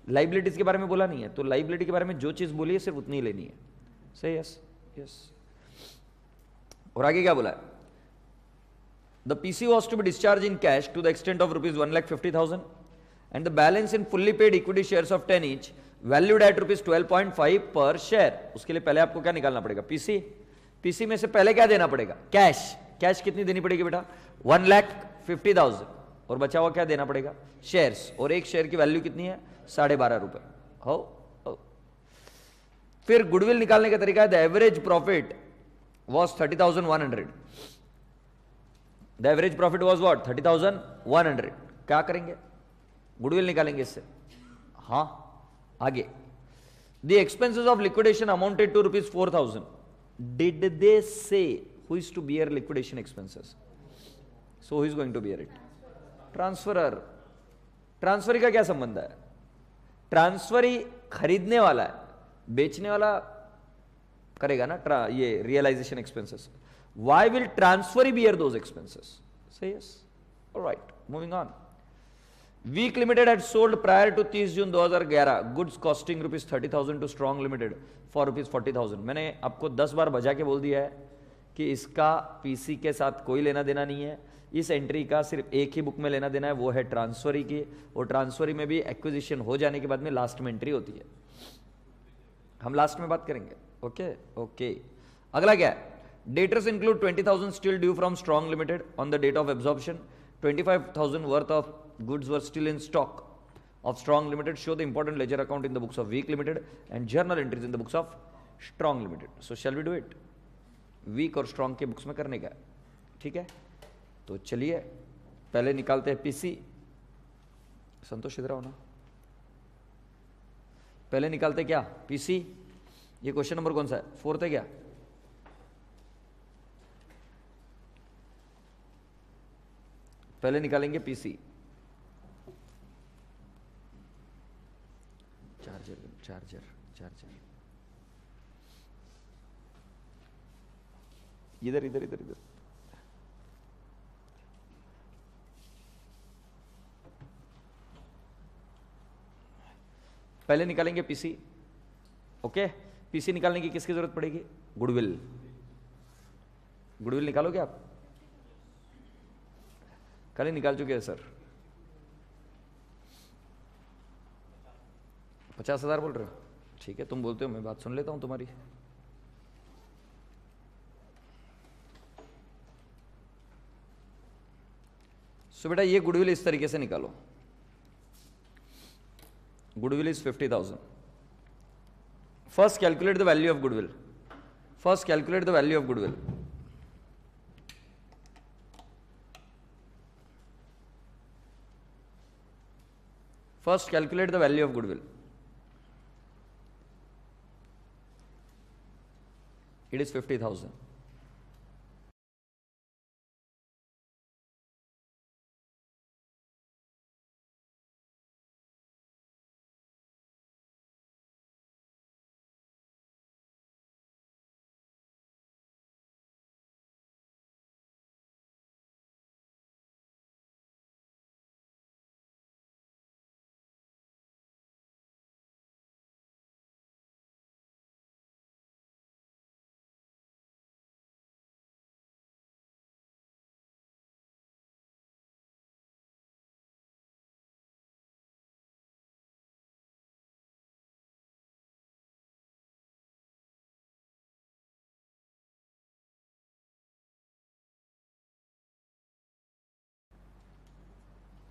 [SPEAKER 1] Liabilities के बारे में बोला नहीं है, तो लाइबिलिटी के बारे में जो चीज बोली है सिर्फ उतनी ही लेनी है. सही? Yes yes. और आगे क्या बोला है? The PC was to be discharge in cash to the extent of rupees 1,50,000 and the balance in fully paid equity shares of 10 each valued at rupees 12.5 per share. उसके लिए पहले आपको क्या निकालना पड़ेगा? पीसी. पीसी में से पहले क्या देना पड़ेगा? कैश. कैश कितनी देनी पड़ेगी बेटा? 1,50,000. और बचा हुआ क्या देना पड़ेगा? शेयर्स. और एक शेयर की वैल्यू कितनी है? 12.5 रुपए. हो. फिर गुडविल निकालने का तरीका है the average profit was 30,100. The average profit was what? 30,100. क्या करेंगे? गुडविल निकालेंगे इससे. हाँ, आगे. The expenses of liquidation amounted to rupees 4,000. Did they say who is to bear liquidation expenses? So who is going to bear it? Transferor. Transferee का क्या संबंध है? ट्रांसफरी खरीदने वाला है, बेचने वाला करेगा ना ये realisation expenses. Why will transferee bear those expenses? Say yes. Alright, moving on. Weak limited had sold prior to 30 June 2011 goods costing rupees 30,000 to strong limited for rupees 40,000. मैंने आपको 10 बार बजा के बोल दिया है कि इसका पीसी के साथ कोई लेना देना नहीं है. इस एंट्री का सिर्फ एक ही बुक में लेना देना है, वो है ट्रांसफरी की. और ट्रांसफरी में भी एक्विजिशन हो जाने के बाद में लास्ट में एंट्री होती है. हम लास्ट में बात करेंगे. Okay okay. अगला क्या है? Debtors include 20,000 still due from strong limited on the date of absorption. 25,000 worth of goods were still in stock of Strong Limited. Show the important ledger account in the books of Weak Limited and journal entries in the books of Strong Limited. So shall we do it? Weak और Strong के books में करने का. ठीक है, तो चलिए पहले निकालते हैं पीसी. संतोष इधर आओ ना. पहले निकालते क्या? पीसी. ये क्वेश्चन नंबर कौन सा है? 4th है क्या? पहले निकालेंगे पीसी. चार्जर चार्जर चार्जर इधर इधर इधर इधर. पहले निकालेंगे पीसी. ओके, पीसी निकालने की किसकी जरूरत पड़ेगी? गुडविल. गुडविल निकालोगे आप? कल ही निकाल चुके हैं सर. 50,000 बोल रहे हो? ठीक है, तुम बोलते हो, मैं बात सुन लेता हूं तुम्हारी. सो बेटा ये गुडविल इस तरीके से निकालो. Goodwill is 50,000. First calculate the value of goodwill. First calculate the value of goodwill. First calculate the value of goodwill. It is 50,000.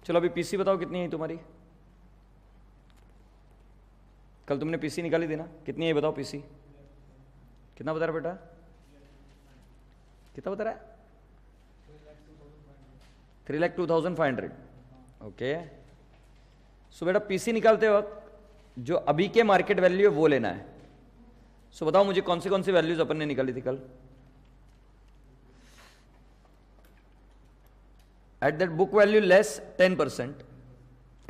[SPEAKER 1] चलो अभी पीसी बताओ कितनी है तुम्हारी, कल तुमने पीसी निकाली थी ना, कितनी है बताओ पीसी, कितना बता रहा बेटा, कितना बता रहा है, 3,02,500। ओके, सो बेटा पीसी निकालते वक्त जो अभी के मार्केट वैल्यू है वो लेना है। सो बताओ मुझे कौन सी वैल्यूज अपन ने निकाली थी कल। At that book value less 10%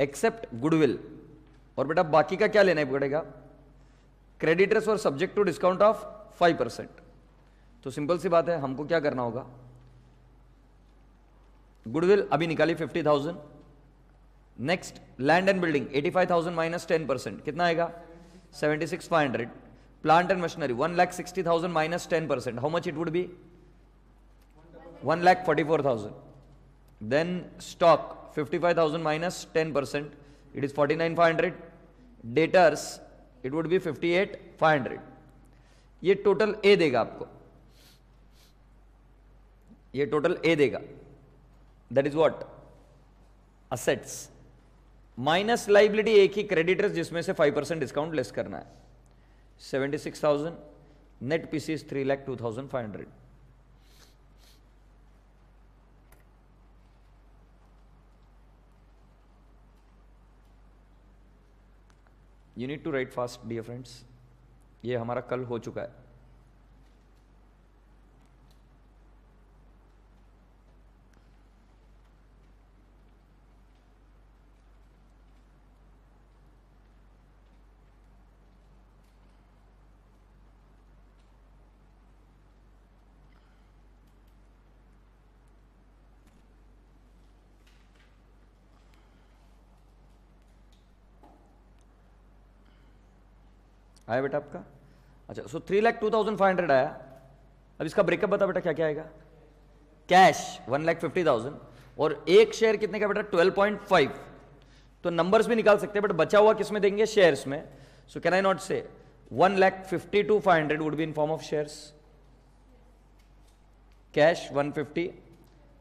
[SPEAKER 1] except goodwill, और बेटा बाकी का क्या लेना है पड़ेगा, क्रेडिटर्स और सब्जेक्ट टू डिस्काउंट ऑफ 5%। तो सिंपल सी बात है, हमको क्या करना होगा, गुडविल अभी निकाली 50,000, next land and building 85,000 minus 10% कितना आएगा 76,500, plant and machinery 1,60,000 minus 10%, how much it would be 1,44,000, then stock 55,000 minus 10%, it is 49,500, debtors it would be 58,500। ये टोटल ए देगा आपको, ये टोटल ए देगा, that is what assets minus liability, एक ही creditors जिसमें से 5% डिस्काउंट लेस करना है, 76,000, net PC is 3,02,500। You need to write fast dear friends, ये हमारा कल हो चुका है। आया बेटा आपका, अच्छा सो 3,02,500 आया। अब इसका ब्रेकअप बता बेटा क्या क्या आएगा, कैश 1,50,000 और एक शेयर कितने का बेटा 12.5, तो नंबर्स भी निकाल सकते हैं बट बचा हुआ किस में देंगे, शेयर्स में। सो कैन आई नॉट से 1,52,500 would be in form of shares, cash 150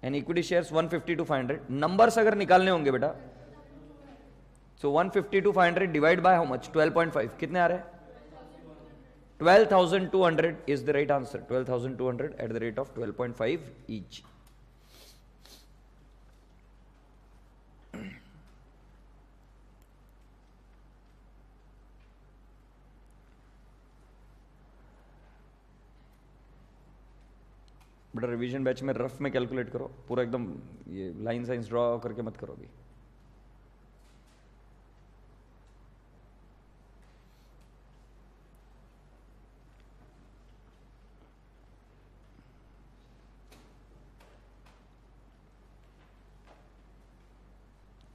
[SPEAKER 1] and equity shares 152,500। Numbers अगर निकालने होंगे बेटा, सो 152,500 डिवाइड बाय हाउ मच 12.5 कितने आ रहे हैं 12,200 is the right answer, 12,200 at the rate of 12.5 each। बेटा रिवीजन बैच में रफ में कैलकुलेट करो, पूरा एकदम ये लाइन साइंस ड्रॉ करके मत करो अभी।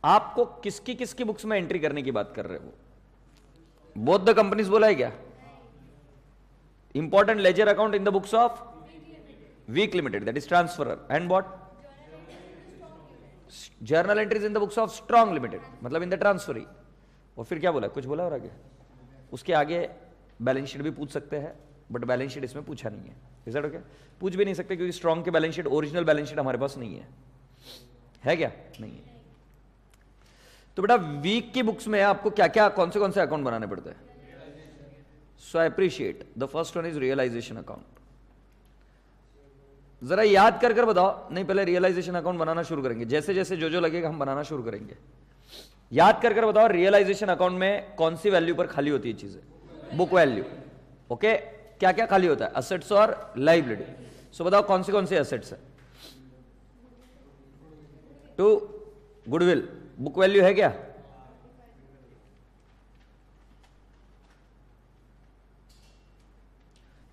[SPEAKER 1] आपको किसकी किसकी बुक्स में एंट्री करने की बात कर रहे हो, बोथ द कंपनीज बोला है क्या, important ledger account in the books of week Limited that is transferor and what journal entries in the books of Strong Limited मतलब इन द ट्रांसफरी। और फिर क्या बोला, कुछ बोला और आगे, उसके आगे बैलेंस शीट भी पूछ सकते हैं बट बैलेंस शीट इसमें पूछा नहीं है, इज दैट ओके, पूछ भी नहीं सकते क्योंकि स्ट्रॉन्ग के balance sheet original balance sheet हमारे पास नहीं है क्या, नहीं है। तो बेटा वीक की बुक्स में आपको क्या क्या कौन से अकाउंट बनाने पड़ते हैं, so I appreciate the first one is realisation account. जरा याद कर कर बताओ, नहीं पहले रियलाइजेशन अकाउंट बनाना शुरू करेंगे, जैसे जैसे जो लगेगा हम बनाना शुरू करेंगे। याद कर कर बताओ रियलाइजेशन अकाउंट में कौन सी वैल्यू पर खाली होती है चीजें, बुक वैल्यू, ओके, क्या क्या खाली होता है, असेट्स और लाइबिलिटी। सो बताओ कौन से असेट्स है, टू गुडविल बुक वैल्यू है क्या,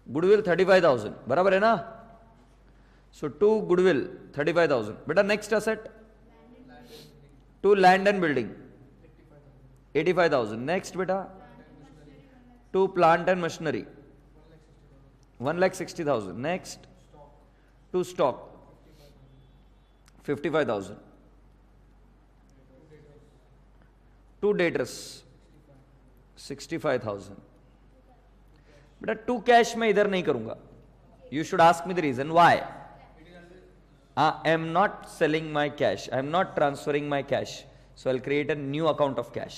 [SPEAKER 1] गुडविल 35,000 बराबर है ना, सो टू गुडविल 35,000। बेटा next asset to land and building 85,000। Next बेटा to plant and machinery 1,60,000। Next to stock 55,000। To debtors 65,000। बेटा टू कैश में इधर नहीं करूंगा, you should ask me the reason why. I am not selling my cash, I am not transferring my cash, so I'll create a new account of cash.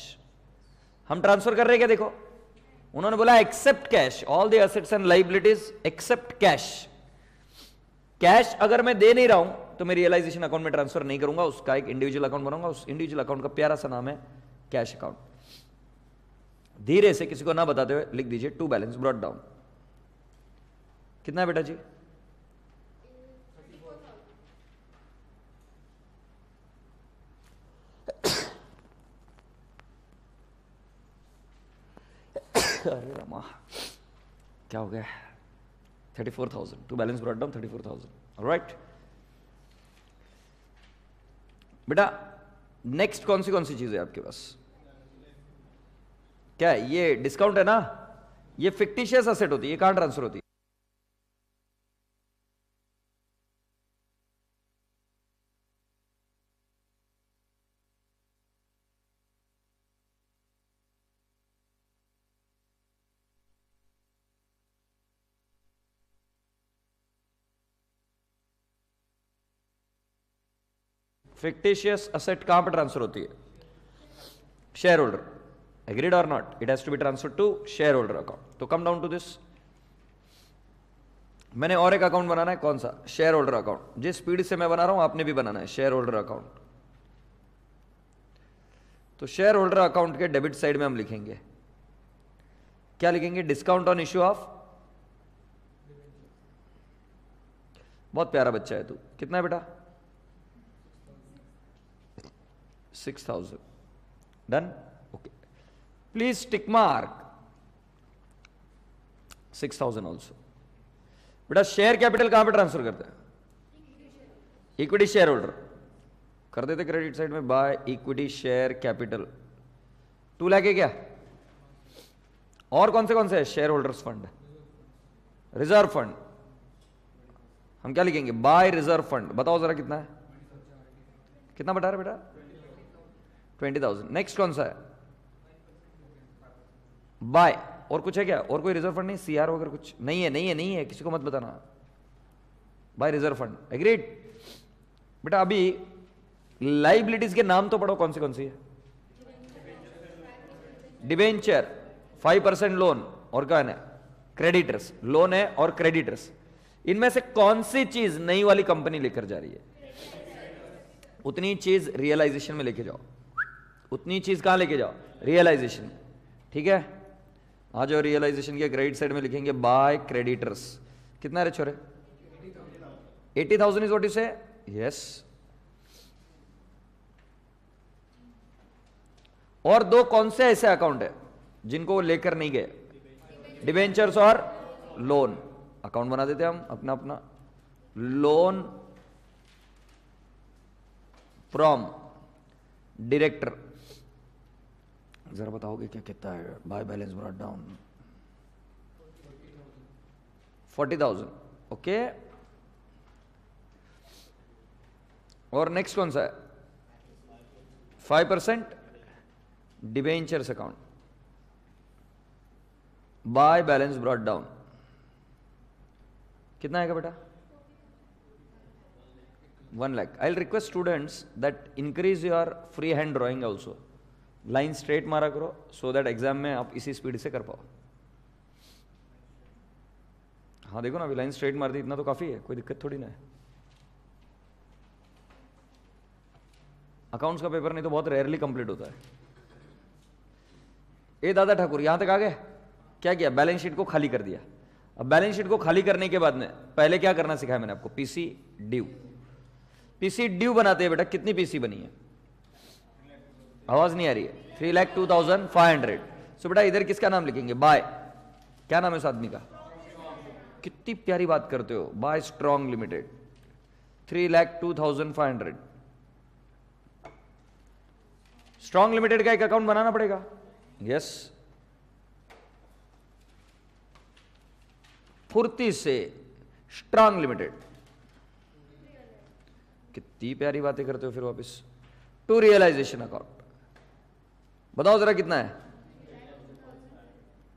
[SPEAKER 1] हम transfer कर रहे हैं क्या? देखो उन्होंने बोला except cash, all the assets and liabilities except cash. Cash अगर मैं दे नहीं रहा हूं तो मैं रियलाइजेशन अकाउंट में ट्रांसफर नहीं करूंगा, उसका एक इंडिविजुअल अकाउंट बनाऊंगा. उस इंडिविजुअल अकाउंट का प्यारा सा नाम है कैश अकाउंट. धीरे से किसी को ना बताते हुए लिख दीजिए टू बैलेंस ब्रॉट डाउन. कितना है बेटा जी? अरे रामा क्या हो गया? 34,000. To balance brought down 34,000. Alright बेटा, नेक्स्ट कौन सी चीज है आपके पास? क्या है ये? डिस्काउंट है ना? ये फिक्टिशियस असेट होती है, ये कहां ट्रांसफर होती है? फिक्टिशियस असेट कहां पर ट्रांसफर होती है? Shareholder. एग्रीड और not? It has to be transfer to share holder account. तो कम डाउन टू दिस. मैंने और एक अकाउंट बनाना है. कौन सा? Share holder account. जिस स्पीड से मैं बना रहा हूं आपने भी बनाना है शेयर होल्डर अकाउंट. तो शेयर होल्डर अकाउंट के डेबिट साइड में हम लिखेंगे क्या? लिखेंगे डिस्काउंट ऑन इश्यू ऑफ. बहुत प्यारा बच्चा है तू. कितना है बेटा? 6,000. Done. Okay, please tick mark 6,000 also. बेटा शेयर कैपिटल कहां पे ट्रांसफर करते हैं? इक्विटी शेयर होल्डर कर देते क्रेडिट साइड में. By equity share capital 2 lakh है क्या? और कौन से है? Shareholders fund, reserve fund. हम क्या लिखेंगे? By reserve fund. बताओ जरा कितना है? कितना बता रहे बेटा? 20,000. नेक्स्ट कौन सा है? बाय. और कुछ है क्या? और कोई रिजर्व फंड नहीं? सीआर वगैरह कुछ नहीं है? नहीं है, किसी को मत बताना. By reserve fund. एग्रीड. बेटा अभी लाइबिलिटीज के नाम तो पढ़ो. कौन सी है? डिबेंचर, 5% लोन और क्या है? क्रेडिटर्स. लोन है और क्रेडिटर्स. इनमें से कौन सी चीज नई वाली कंपनी लेकर जा रही है? उतनी चीज रियलाइजेशन में लेके जाओ. उतनी चीज कहां लेके जाओ? रियलाइजेशन. ठीक है, आ जाओ रियलाइजेशन के क्रेडिट साइड में लिखेंगे बाय क्रेडिटर्स. कितना रे छोरे? 80,000 इज व्हाट यू से? यस. और दो कौन से ऐसे अकाउंट है जिनको वो लेकर नहीं गए? डिबेंचर्स और लोन. अकाउंट बना देते हम अपना अपना. Loan from director. जरा बताओगे क्या कितना है? By balance brought down 40,000. Okay. और नेक्स्ट कौन सा है? 5% debentures account. By balance brought down कितना आएगा बेटा? 1 lakh. I will request students that increase your free hand drawing also. Line straight मारा करो सो दैट एग्जाम में आप इसी स्पीड से कर पाओ. हाँ देखो ना, अभी लाइन स्ट्रेट मार दी, इतना तो काफी है, कोई दिक्कत थोड़ी ना है. अकाउंट्स का पेपर नहीं तो बहुत रेयरली कंप्लीट होता है. ए दादा ठाकुर यहां तक आ गए? क्या किया? बैलेंस शीट को खाली कर दिया. अब बैलेंस शीट को खाली करने के बाद में पहले क्या करना सिखाया मैंने आपको? PC due. पीसी ड्यू बनाते हैं बेटा. कितनी पीसी बनी है? आवाज नहीं आ रही है. 3,02,500. सो बेटा इधर किसका नाम लिखेंगे? बाय. क्या नाम है उस आदमी का? कितनी प्यारी बात करते हो. Bye strong limited 3,02,500. Strong limited का एक अकाउंट बनाना पड़ेगा. यस. फुर्ती से स्ट्रॉन्ग लिमिटेड. कितनी प्यारी बातें करते हो फिर वापस. To realisation account. बताओ जरा कितना है?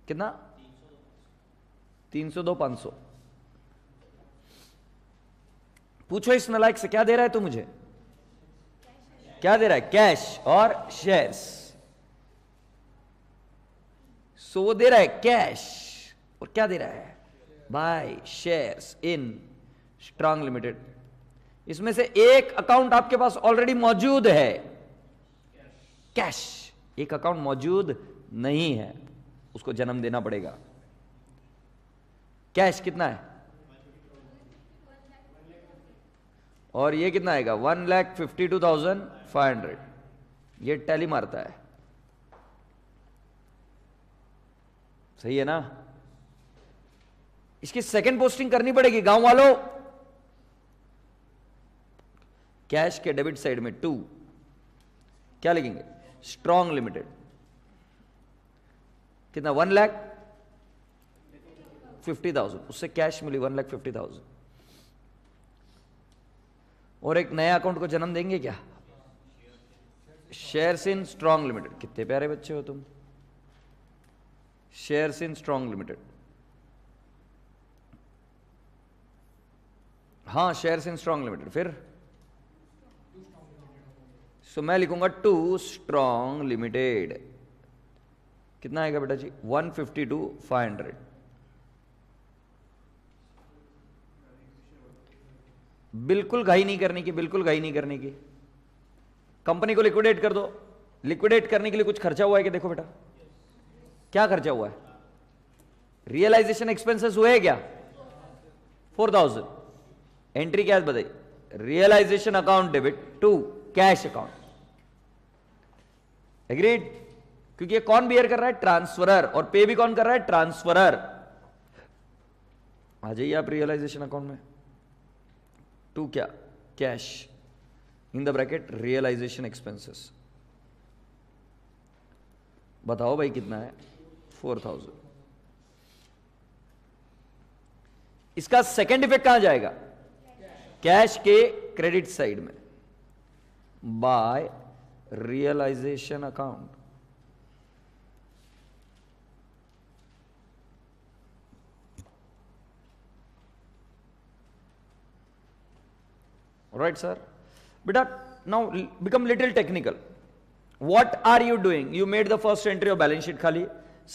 [SPEAKER 1] कितना? 302,500. पूछो इस नलायक से, क्या दे रहा है तू मुझे? क्या दे रहा है? कैश और शेयर्स। सो वो दे रहा है कैश, और क्या दे रहा है? By shares in strong limited. इसमें से एक अकाउंट आपके पास ऑलरेडी मौजूद है, कैश। एक अकाउंट मौजूद नहीं है, उसको जन्म देना पड़ेगा। कैश कितना है? और ये कितना आएगा? 1,52,500। ये टैली मारता है, सही है ना? इसकी सेकंड पोस्टिंग करनी पड़ेगी गांव वालों। कैश के डेबिट साइड में 2 क्या लिखेंगे? Strong limited. कितना? 1,50,000। उससे कैश मिली 1,50,000। और एक नया अकाउंट को जन्म देंगे क्या? शेयर्स इन स्ट्रांग लिमिटेड। कितने प्यारे बच्चे हो तुम। Shares in strong limited. हाँ, शेयर्स इन स्ट्रांग लिमिटेड। फिर सो मैं लिखूंगा 2 स्ट्रांग लिमिटेड। कितना आएगा बेटा जी? 1,52,500। बिल्कुल घाई नहीं करने की, बिल्कुल घाई नहीं करने की। कंपनी को लिक्विडेट कर दो। लिक्विडेट करने के लिए कुछ खर्चा हुआ है कि? देखो बेटा, क्या खर्चा हुआ है? रियलाइजेशन एक्सपेंसेस हुए क्या? 4,000। एंट्री क्या बताई? Realisation account debit to cash account. Agreed? क्योंकि ये कौन बियर कर रहा है? ट्रांसफरर। और पे भी कौन कर रहा है? ट्रांसफरर। आ जाइए आप रियलाइजेशन अकाउंट में। टू क्या? Cash in the bracket realisation expenses. बताओ भाई कितना है? 4,000। इसका सेकेंड इफेक्ट कहां जाएगा? कैश के क्रेडिट साइड में, by realisation account. Right, sir? Beta, now become little technical. What are you doing? You made the first entry of balance sheet खाली,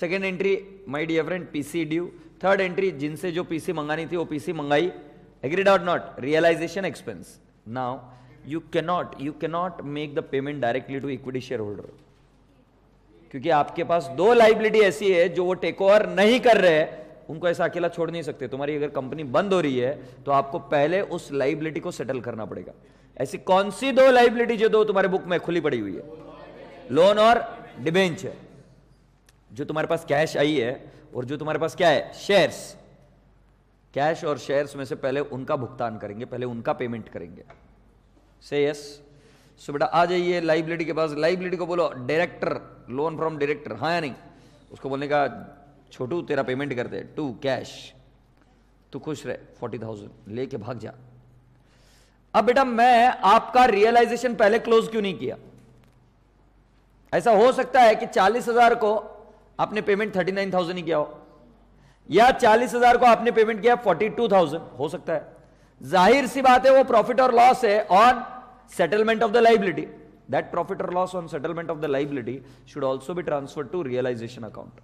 [SPEAKER 1] second entry, my dear friend, PC due, third entry, जिनसे जो PC मंगानी थी वो PC मंगाई. Agreed or not? Realization expense. Now you cannot make the payment directly to equity shareholder, क्योंकि आपके पास 2 liability ऐसी है जो वो टेक ओवर नहीं कर रहे हैं, उनको ऐसा अकेला छोड़ नहीं सकते। तुम्हारी अगर कंपनी बंद हो रही है तो आपको पहले उस लाइबिलिटी को सेटल करना पड़ेगा। ऐसी कौन सी 2 लाइबिलिटी जो 2 तुम्हारे बुक में खुली पड़ी हुई है? लोन और डिबेंचर। जो तुम्हारे पास कैश आई है और जो तुम्हारे पास क्या है? शेयर्स। कैश और शेयर्स में से पहले उनका भुगतान करेंगे, पहले उनका पेमेंट करेंगे। से यस। सो बेटा आ जाइए लाइबिलिटी के पास। लाइबिलिटी को बोलो डायरेक्टर, लोन फ्रॉम डायरेक्टर, हाँ या नहीं? उसको बोलने का छोटू तेरा पेमेंट कर दे, टू कैश। तू खुश रहे, 40,000 लेके भाग जा। अब बेटा मैं आपका रियलाइजेशन पहले क्लोज क्यों नहीं किया? ऐसा हो सकता है कि 40,000 को आपने पेमेंट 39,000 ही किया हो, या 40,000 को आपने पेमेंट किया 42,000, हो सकता है। जाहिर सी बात है वो प्रॉफिट और लॉस है on settlement of the liability. That profit और loss on settlement of the liability should also be transferred to realisation account.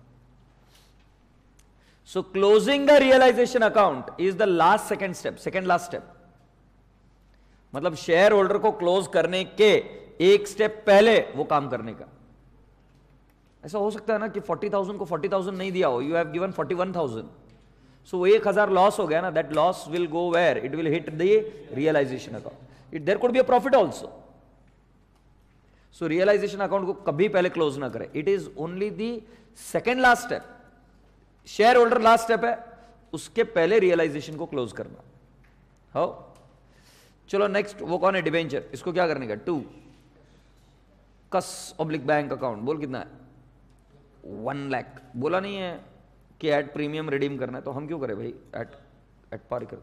[SPEAKER 1] So closing the realization account is the second last step. मतलब share holder को close करने के एक step पहले वो काम करने का। ऐसा हो सकता है ना कि 40,000 को 40,000 नहीं दिया हो, यू हैव गिवन 41,000, सो वो 1,000 लॉस हो गया ना। That loss will go where? It will hit the realisation account. There could be a profit also. So realisation account को कभी पहले क्लोज ना करें। It is only the second last step. Shareholder last step है, उसके पहले realisation को close करना। हो चलो नेक्स्ट, वो कौन है? डिबेंचर। इसको क्या करने का? 2 कस ऑब्लिक बैंक अकाउंट। बोल कितना है? 1 लाख। बोला नहीं है कि एट प्रीमियम रिडीम करना है, तो हम क्यों करें भाई? एट पार कर।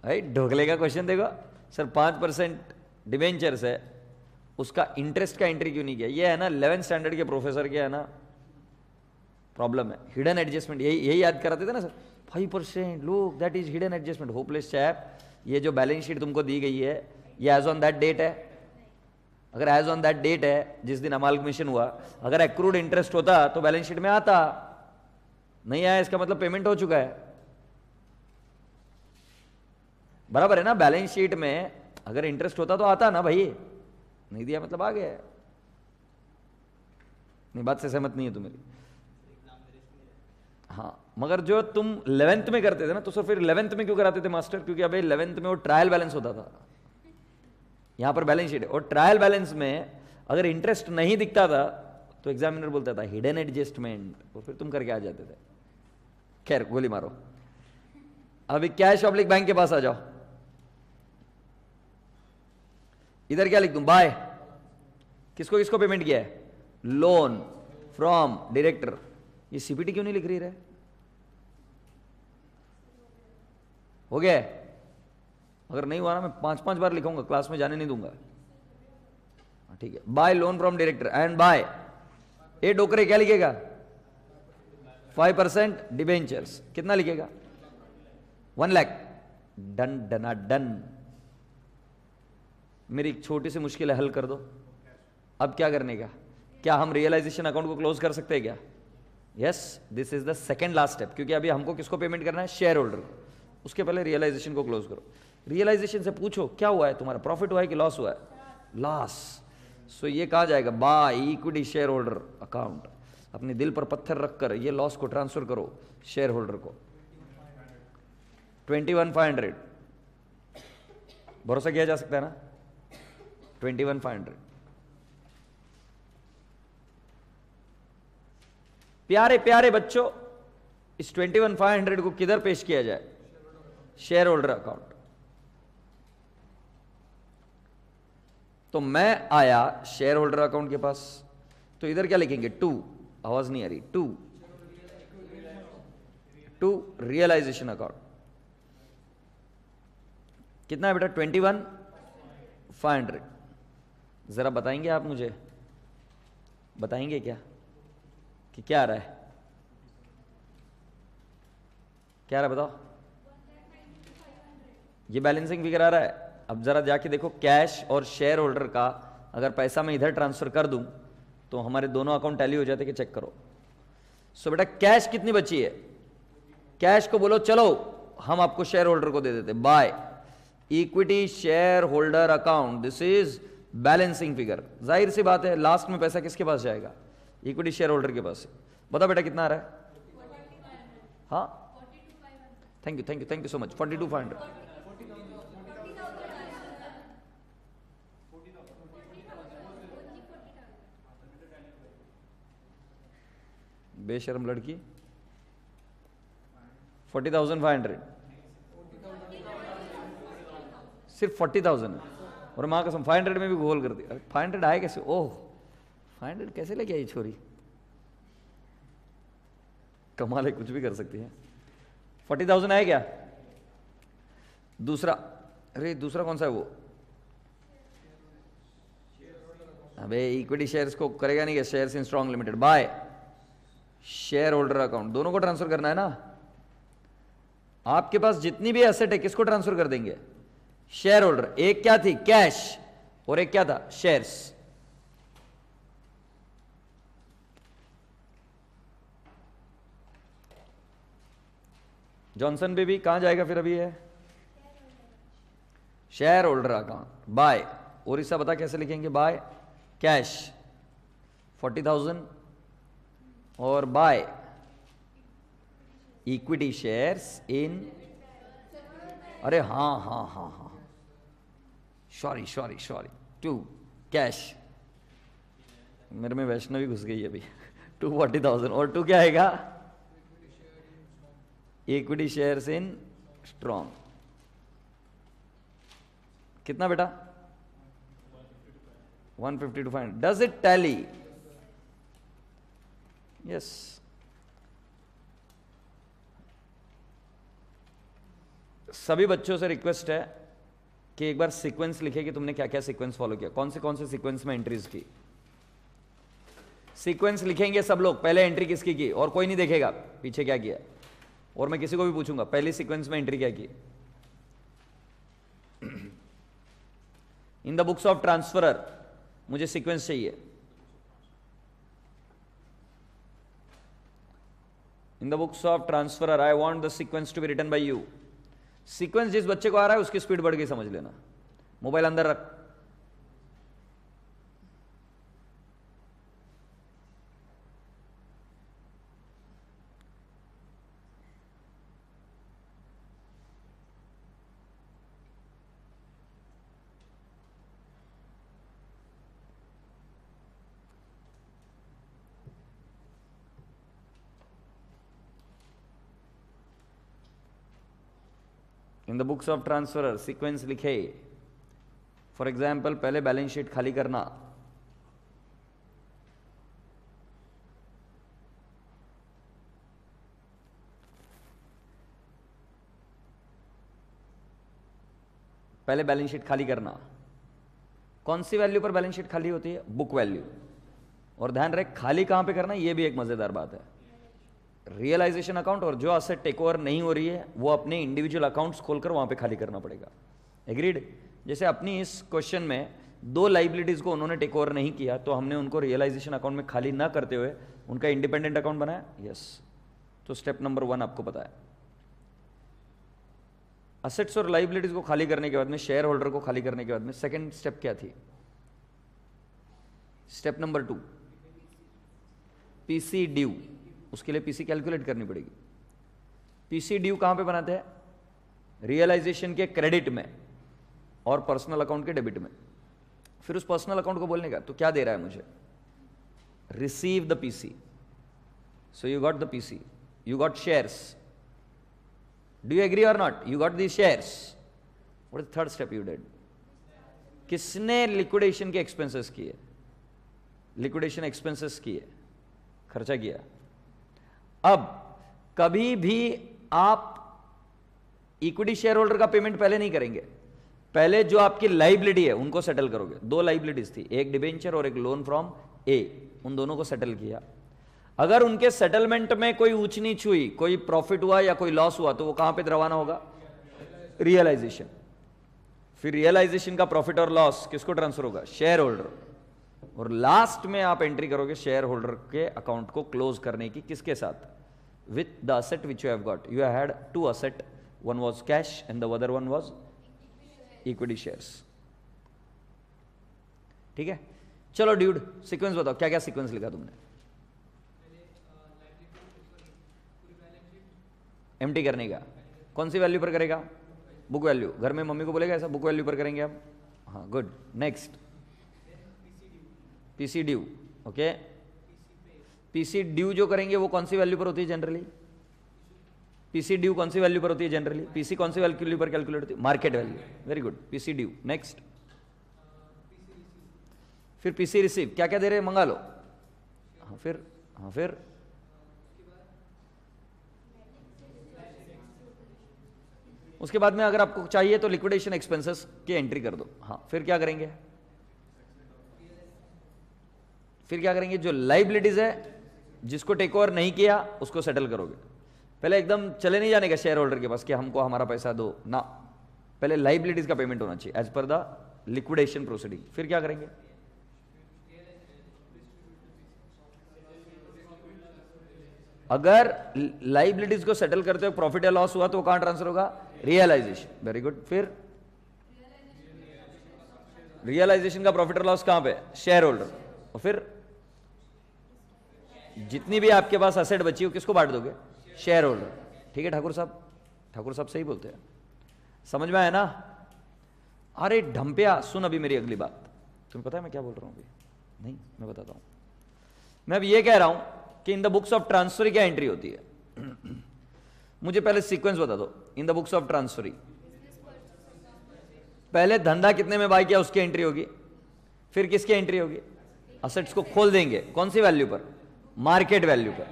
[SPEAKER 1] भाई ढोकले का क्वेश्चन देखो सर, 5% डिबेंचर्स है, उसका इंटरेस्ट का एंट्री क्यों नहीं किया? ये है ना 11th स्टैंडर्ड के प्रोफेसर के है ना प्रॉब्लम है। हिडन एडजस्टमेंट, यही याद कराते थे ना sir, 5%, look that is hidden adjustment. Hopeless chap, ये जो बैलेंस शीट तुमको दी गई है ये एज ऑन दैट डेट है। अगर एज ऑन दैट डेट है जिस दिन अमाल्गमेशन हुआ, अगर एक्रूड इंटरेस्ट होता तो बैलेंस शीट में आता, नहीं आया इसका मतलब पेमेंट हो चुका है। बराबर है ना, बैलेंस शीट में अगर इंटरेस्ट होता तो आता ना भाई, नहीं दिया मतलब आ गया। नहीं, बात से सहमत नहीं है तू मेरी? हाँ, मगर जो तुम 11th में करते थे ना, तो सर फिर 11th में क्यों कराते थे मास्टर? क्योंकि अबे 11th में वो ट्रायल बैलेंस होता था, यहां पर बैलेंस शीट है, और ट्रायल बैलेंस में अगर इंटरेस्ट नहीं दिखता था तो एग्जामिनर बोलता था हिडन एडजस्टमेंट, और फिर तुम करके आ जाते थे। खैर, गोली मारो। अभी कैश ऑब्लिक बैंक के पास आ जाओ। इधर क्या लिख दूं? बाय, किसको किसको पेमेंट किया है? Loan from director. ये सीपीटी क्यों नहीं लिख रही? हो गया? अगर नहीं हुआ ना, मैं 5-5 बार लिखूंगा, क्लास में जाने नहीं दूंगा। ठीक है, by loan from director and by ए डोकरे, क्या लिखेगा? 5% डिबेंचर्स। कितना लिखेगा? 1 लाख। Done done done. मेरी एक छोटी सी मुश्किल है, हल कर दो। अब क्या करने का? क्या हम रियलाइजेशन अकाउंट को क्लोज कर सकते हैं क्या? Yes, this is the second last step, क्योंकि अभी हमको किसको पेमेंट करना है? शेयर होल्डर को। उसके पहले रियलाइजेशन को क्लोज करो। रियलाइजेशन से पूछो क्या हुआ है तुम्हारा, प्रॉफिट हुआ है कि लॉस हुआ है? लॉस। सो ये कहा जाएगा bye equity share holder account. अपने दिल पर पत्थर रखकर ये लॉस को ट्रांसफर करो शेयर होल्डर को। 21,500 भरोसा किया जा सकता है ना? 21,500। प्यारे प्यारे बच्चों, इस 21,500 को किधर पेश किया जाए? Share holder account. तो मैं आया शेयर होल्डर अकाउंट के पास, तो इधर क्या लिखेंगे? 2, आवाज नहीं आ रही, 2 रियलाइजेशन अकाउंट। कितना है बेटा? 21,500। जरा बताएंगे आप मुझे, बताएंगे क्या कि क्या आ रहा है? क्या आ रहा है बताओ? ये बैलेंसिंग फिगर आ रहा है। अब जरा जाके देखो, कैश और शेयर होल्डर का अगर पैसा मैं इधर ट्रांसफर कर दूं तो हमारे दोनों अकाउंट टैली हो जाते कि चेक करो। सो बेटा कैश कितनी बची है? कैश को बोलो चलो हम आपको शेयर होल्डर को दे देते, bye equity share holder account, this is balancing figure. जाहिर सी बात है लास्ट में पैसा किसके पास जाएगा? इक्विटी शेयर होल्डर के पास। बता बेटा कितना आ रहा है? हाँ, थैंक यू सो मच। 42,500। बेशर्म लड़की। 40,500, सिर्फ 40,000 और माँ कसम 500 में भी गोल कर दिया। 500 आए कैसे? ओह 500 कैसे लेके आई छोरी? कमाल है, कुछ भी कर सकती है। 40,000 आए क्या? दूसरा, अरे दूसरा कौन सा है वो? अबे इक्विटी शेयर्स को करेगा नहीं क्या? Shares in Strong Limited, by share holder account. दोनों को ट्रांसफर करना है ना। आपके पास जितनी भी एसेट है किसको ट्रांसफर कर देंगे? Share holder. एक क्या थी? कैश, और एक क्या था? शेयर्स। जॉनसन बेबी कहां जाएगा फिर? अभी है share holder account by, Orissa बता कैसे लिखेंगे? बाय कैश 40,000 और बाय इक्विटी शेयर्स इन, अरे हाँ, सॉरी 2 कैश। मेरे में वैष्णवी घुस गई अभी। 240,000 और 2 क्या आएगा? Equity shares in strong. कितना बेटा? 152,500। Does it tally? यस। सभी बच्चों से रिक्वेस्ट है कि एक बार सीक्वेंस लिखे कि तुमने क्या क्या सीक्वेंस फॉलो किया, कौन से सीक्वेंस में एंट्रीज की। सीक्वेंस लिखेंगे सब लोग, पहले एंट्री किसकी की, और कोई नहीं देखेगा पीछे क्या किया, और मैं किसी को भी पूछूंगा पहली सीक्वेंस में एंट्री क्या की। In the books of transferor मुझे सीक्वेंस चाहिए। In the books of transferor I want the sequence to be written by you. Sequence जिस बच्चे को आ रहा है उसकी स्पीड बढ़ गई, समझ लेना। मोबाइल अंदर रख। इन the books of transferor sequence लिखे। फॉर एग्जाम्पल पहले बैलेंस शीट खाली करना, पहले बैलेंस शीट खाली करना। कौन सी वैल्यू पर बैलेंस शीट खाली होती है? Book value. और ध्यान रहे खाली कहां पे करना, यह भी एक मजेदार बात है। रियलाइजेशन अकाउंट और जो असेट टेक ओवर नहीं हो रही है वो अपने इंडिविजुअल अकाउंट्स खोलकर वहां पे खाली करना पड़ेगा। एग्रीड? जैसे अपनी इस क्वेश्चन में 2 लाइबिलिटीज को उन्होंने टेक ओवर नहीं किया तो हमने उनको रियलाइजेशन अकाउंट में खाली ना करते हुए उनका इंडिपेंडेंट अकाउंट बनाया। यस, तो स्टेप नंबर 1 आपको पता है। असेट्स और लाइबिलिटीज को खाली करने के बाद में, शेयर होल्डर को खाली करने के बाद में सेकेंड स्टेप क्या थी? Step number 2 PC due. उसके लिए पीसी कैलकुलेट करनी पड़ेगी। पीसी ड्यू कहां पे बनाते हैं? रियलाइजेशन के क्रेडिट में और पर्सनल अकाउंट के डेबिट में। फिर उस पर्सनल अकाउंट को बोलने का तो क्या दे रहा है मुझे? Receive the PC. So you got the PC, you got shares. Do you agree और not? You got the shares. What is third step you did? किसने लिक्विडेशन के एक्सपेंसेस किए? लिक्विडेशन एक्सपेंसेस किए, खर्चा किया। अब कभी भी आप इक्विटी शेयर होल्डर का पेमेंट पहले नहीं करेंगे, पहले जो आपकी लाइबिलिटी है उनको सेटल करोगे। 2 लाइबिलिटीज थी, एक डिबेंचर और एक लोन फ्रॉम ए, उन दोनों को सेटल किया। अगर उनके सेटलमेंट में कोई ऊंच नीच हुई, कोई प्रॉफिट हुआ या कोई लॉस हुआ तो वो कहां पे रवाना होगा? रियलाइजेशन। फिर रियलाइजेशन का प्रॉफिट और लॉस किसको ट्रांसफर होगा? Share holder. और लास्ट में आप एंट्री करोगे शेयर होल्डर के अकाउंट को क्लोज करने की, किसके साथ? With the asset which you have got. You had 2 asset, one was cash and the other one was equity shares। ठीक है, चलो ड्यूड सीक्वेंस बताओ, क्या क्या सीक्वेंस लिखा तुमने? एम्प्टी करने का। कौन सी वैल्यू पर करेगा? Book value. घर में मम्मी को बोलेगा ऐसा, बुक वैल्यू पर करेंगे आप। हाँ, good. Next PC due. Okay, PC due जो करेंगे वो कौन सी वैल्यू पर होती है जनरली? पीसी ड्यू कौन सी वैल्यू पर होती है जनरली? पीसी कौन सी वैल्यू पर कैलकुलेट होती है? Market value. Very good, PC due. Next, फिर पीसी रिसीव। क्या क्या दे रहे हैं? मंगा लो। हाँ फिर उसके बाद में अगर आपको चाहिए तो लिक्विडेशन एक्सपेंसेस की एंट्री कर दो। हाँ, फिर क्या करेंगे? जो लाइबिलिटीज है जिसको टेक ओवर नहीं किया उसको सेटल करोगे। पहले एकदम चले नहीं जाने का शेयर होल्डर के पास कि हमको हमारा पैसा दो ना, पहले लाइबिलिटीज का पेमेंट होना चाहिए as per the liquidation proceeding. फिर क्या करेंगे? अगर लाइबिलिटीज को सेटल करते हो प्रॉफिट या लॉस हुआ तो कहां ट्रांसफर होगा? रियलाइजेशन। Very good. फिर रियलाइजेशन का प्रॉफिट और लॉस कहां पे? Share holder. और फिर जितनी भी आपके पास असेट बची हो किसको बांट दोगे? Share holder. ठीक है ठाकुर साहब सही बोलते हैं, समझ में आया ना? अरे ढंपिया सुन अभी मेरी अगली बात। तुम्हें पता है मैं क्या बोल रहा हूं अभी? नहीं, मैं बताता हूं। मैं अब ये कह रहा हूं कि इन द बुक्स ऑफ ट्रांसफर क्या एंट्री होती है? मुझे पहले सीक्वेंस बता दो। इन द बुक्स ऑफ ट्रांसफर पहले धंधा कितने में बाय किया उसकी एंट्री होगी, फिर किसकी एंट्री होगी? असेट्स को खोल देंगे। कौन सी वैल्यू पर? मार्केट वैल्यू पर।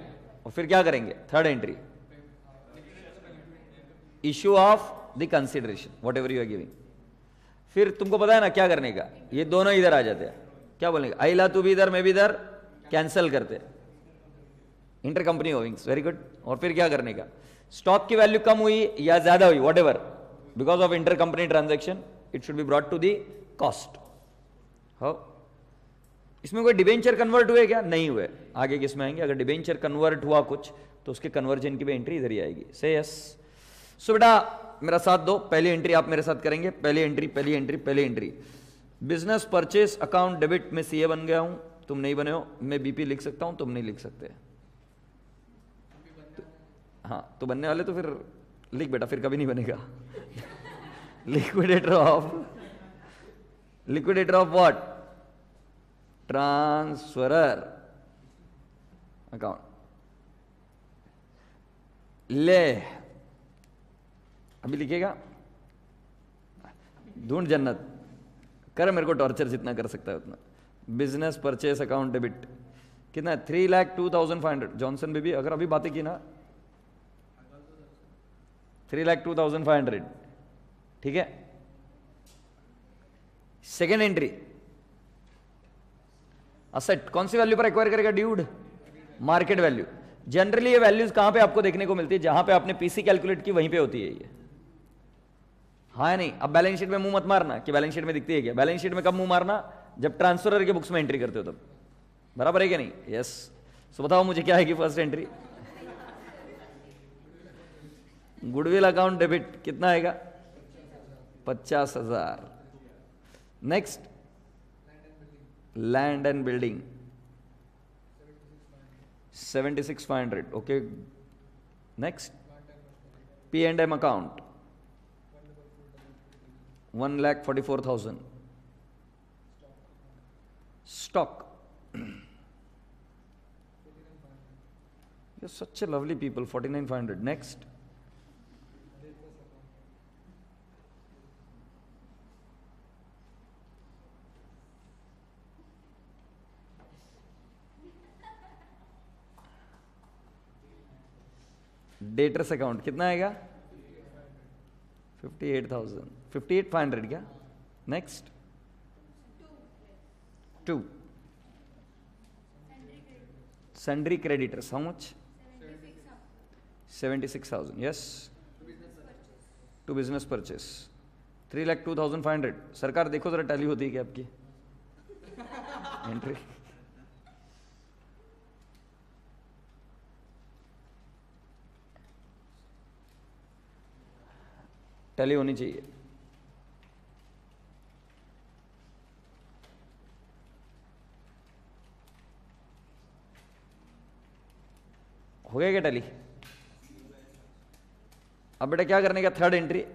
[SPEAKER 1] और फिर क्या करेंगे? Third entry, issue of the consideration whatever you are giving. फिर तुमको पता है ना क्या करने का? ये दोनों इधर आ जाते हैं। क्या बोलेंगे? आइला तू भी इधर, मैं भी इधर, कैंसिल करते, inter company Owings, very good. और फिर क्या करने का, स्टॉक की वैल्यू कम हुई या ज्यादा हुई, whatever, because of inter company transaction it should be brought to the cost. हो, इसमें कोई डिबेंचर कन्वर्ट हुए क्या, नहीं हुए, आगे किसमें आएंगे, अगर डिबेंचर कन्वर्ट हुआ कुछ तो उसके कन्वर्जन की भी एंट्री इधर ही आएगी। से यस। सो बेटा मेरा साथ दो, पहली एंट्री आप मेरे साथ करेंगे, पहली एंट्री पहली एंट्री पहली entry, business purchase account debit में सीए बन गया हूं, तुम नहीं बने हो, मैं बीपी लिख सकता हूं, तुम नहीं लिख सकते। हाँ तो बनने वाले तो फिर लिख बेटा, फिर कभी नहीं बनेगा। Liquidator of what, transferor account. ले अभी लिखेगा, ढूंढ जन्नत कर, मेरे को टॉर्चर जितना कर सकता है उतना। बिजनेस परचेस अकाउंट डेबिट कितना है, 3,02,500। जॉनसन बेबी अगर अभी बातें की ना, 3,02,500, ठीक है। सेकेंड एंट्री, असेट कौन सी वैल्यू पर एक्वायर करेगा ड्यूड, मार्केट वैल्यू। जनरली ये वैल्यूज कहां पे आपको देखने को मिलती है, जहां पे आपने पीसी कैलकुलेट की वहीं पे होती है ये, हाँ नहीं। अब बैलेंस शीट में मुंह मत मारना कि बैलेंस शीट में दिखती है क्या, बैलेंस शीट में कब मुंह मारना, जब ट्रांसफरर के बुक्स में एंट्री करते हो तब, बराबर है क्या नहीं, यस। सो बताओ मुझे क्या है कि first entry, goodwill account debit कितना आएगा, 50,000। Next land and building 76,500, okay. Next P&M account 1,44,000। Stock, you're such a lovely people, 49,500। next debtors account कितना आएगा, 58,000, 58,500 क्या। Next 2 sundry creditors, how much, 76,000, yes। To business purchase 3,02,500। सरकार देखो जरा tally होती है क्या आपकी एंट्री, टैली होनी चाहिए। हो गया क्या टैली। अब बेटा क्या करने का, थर्ड एंट्री,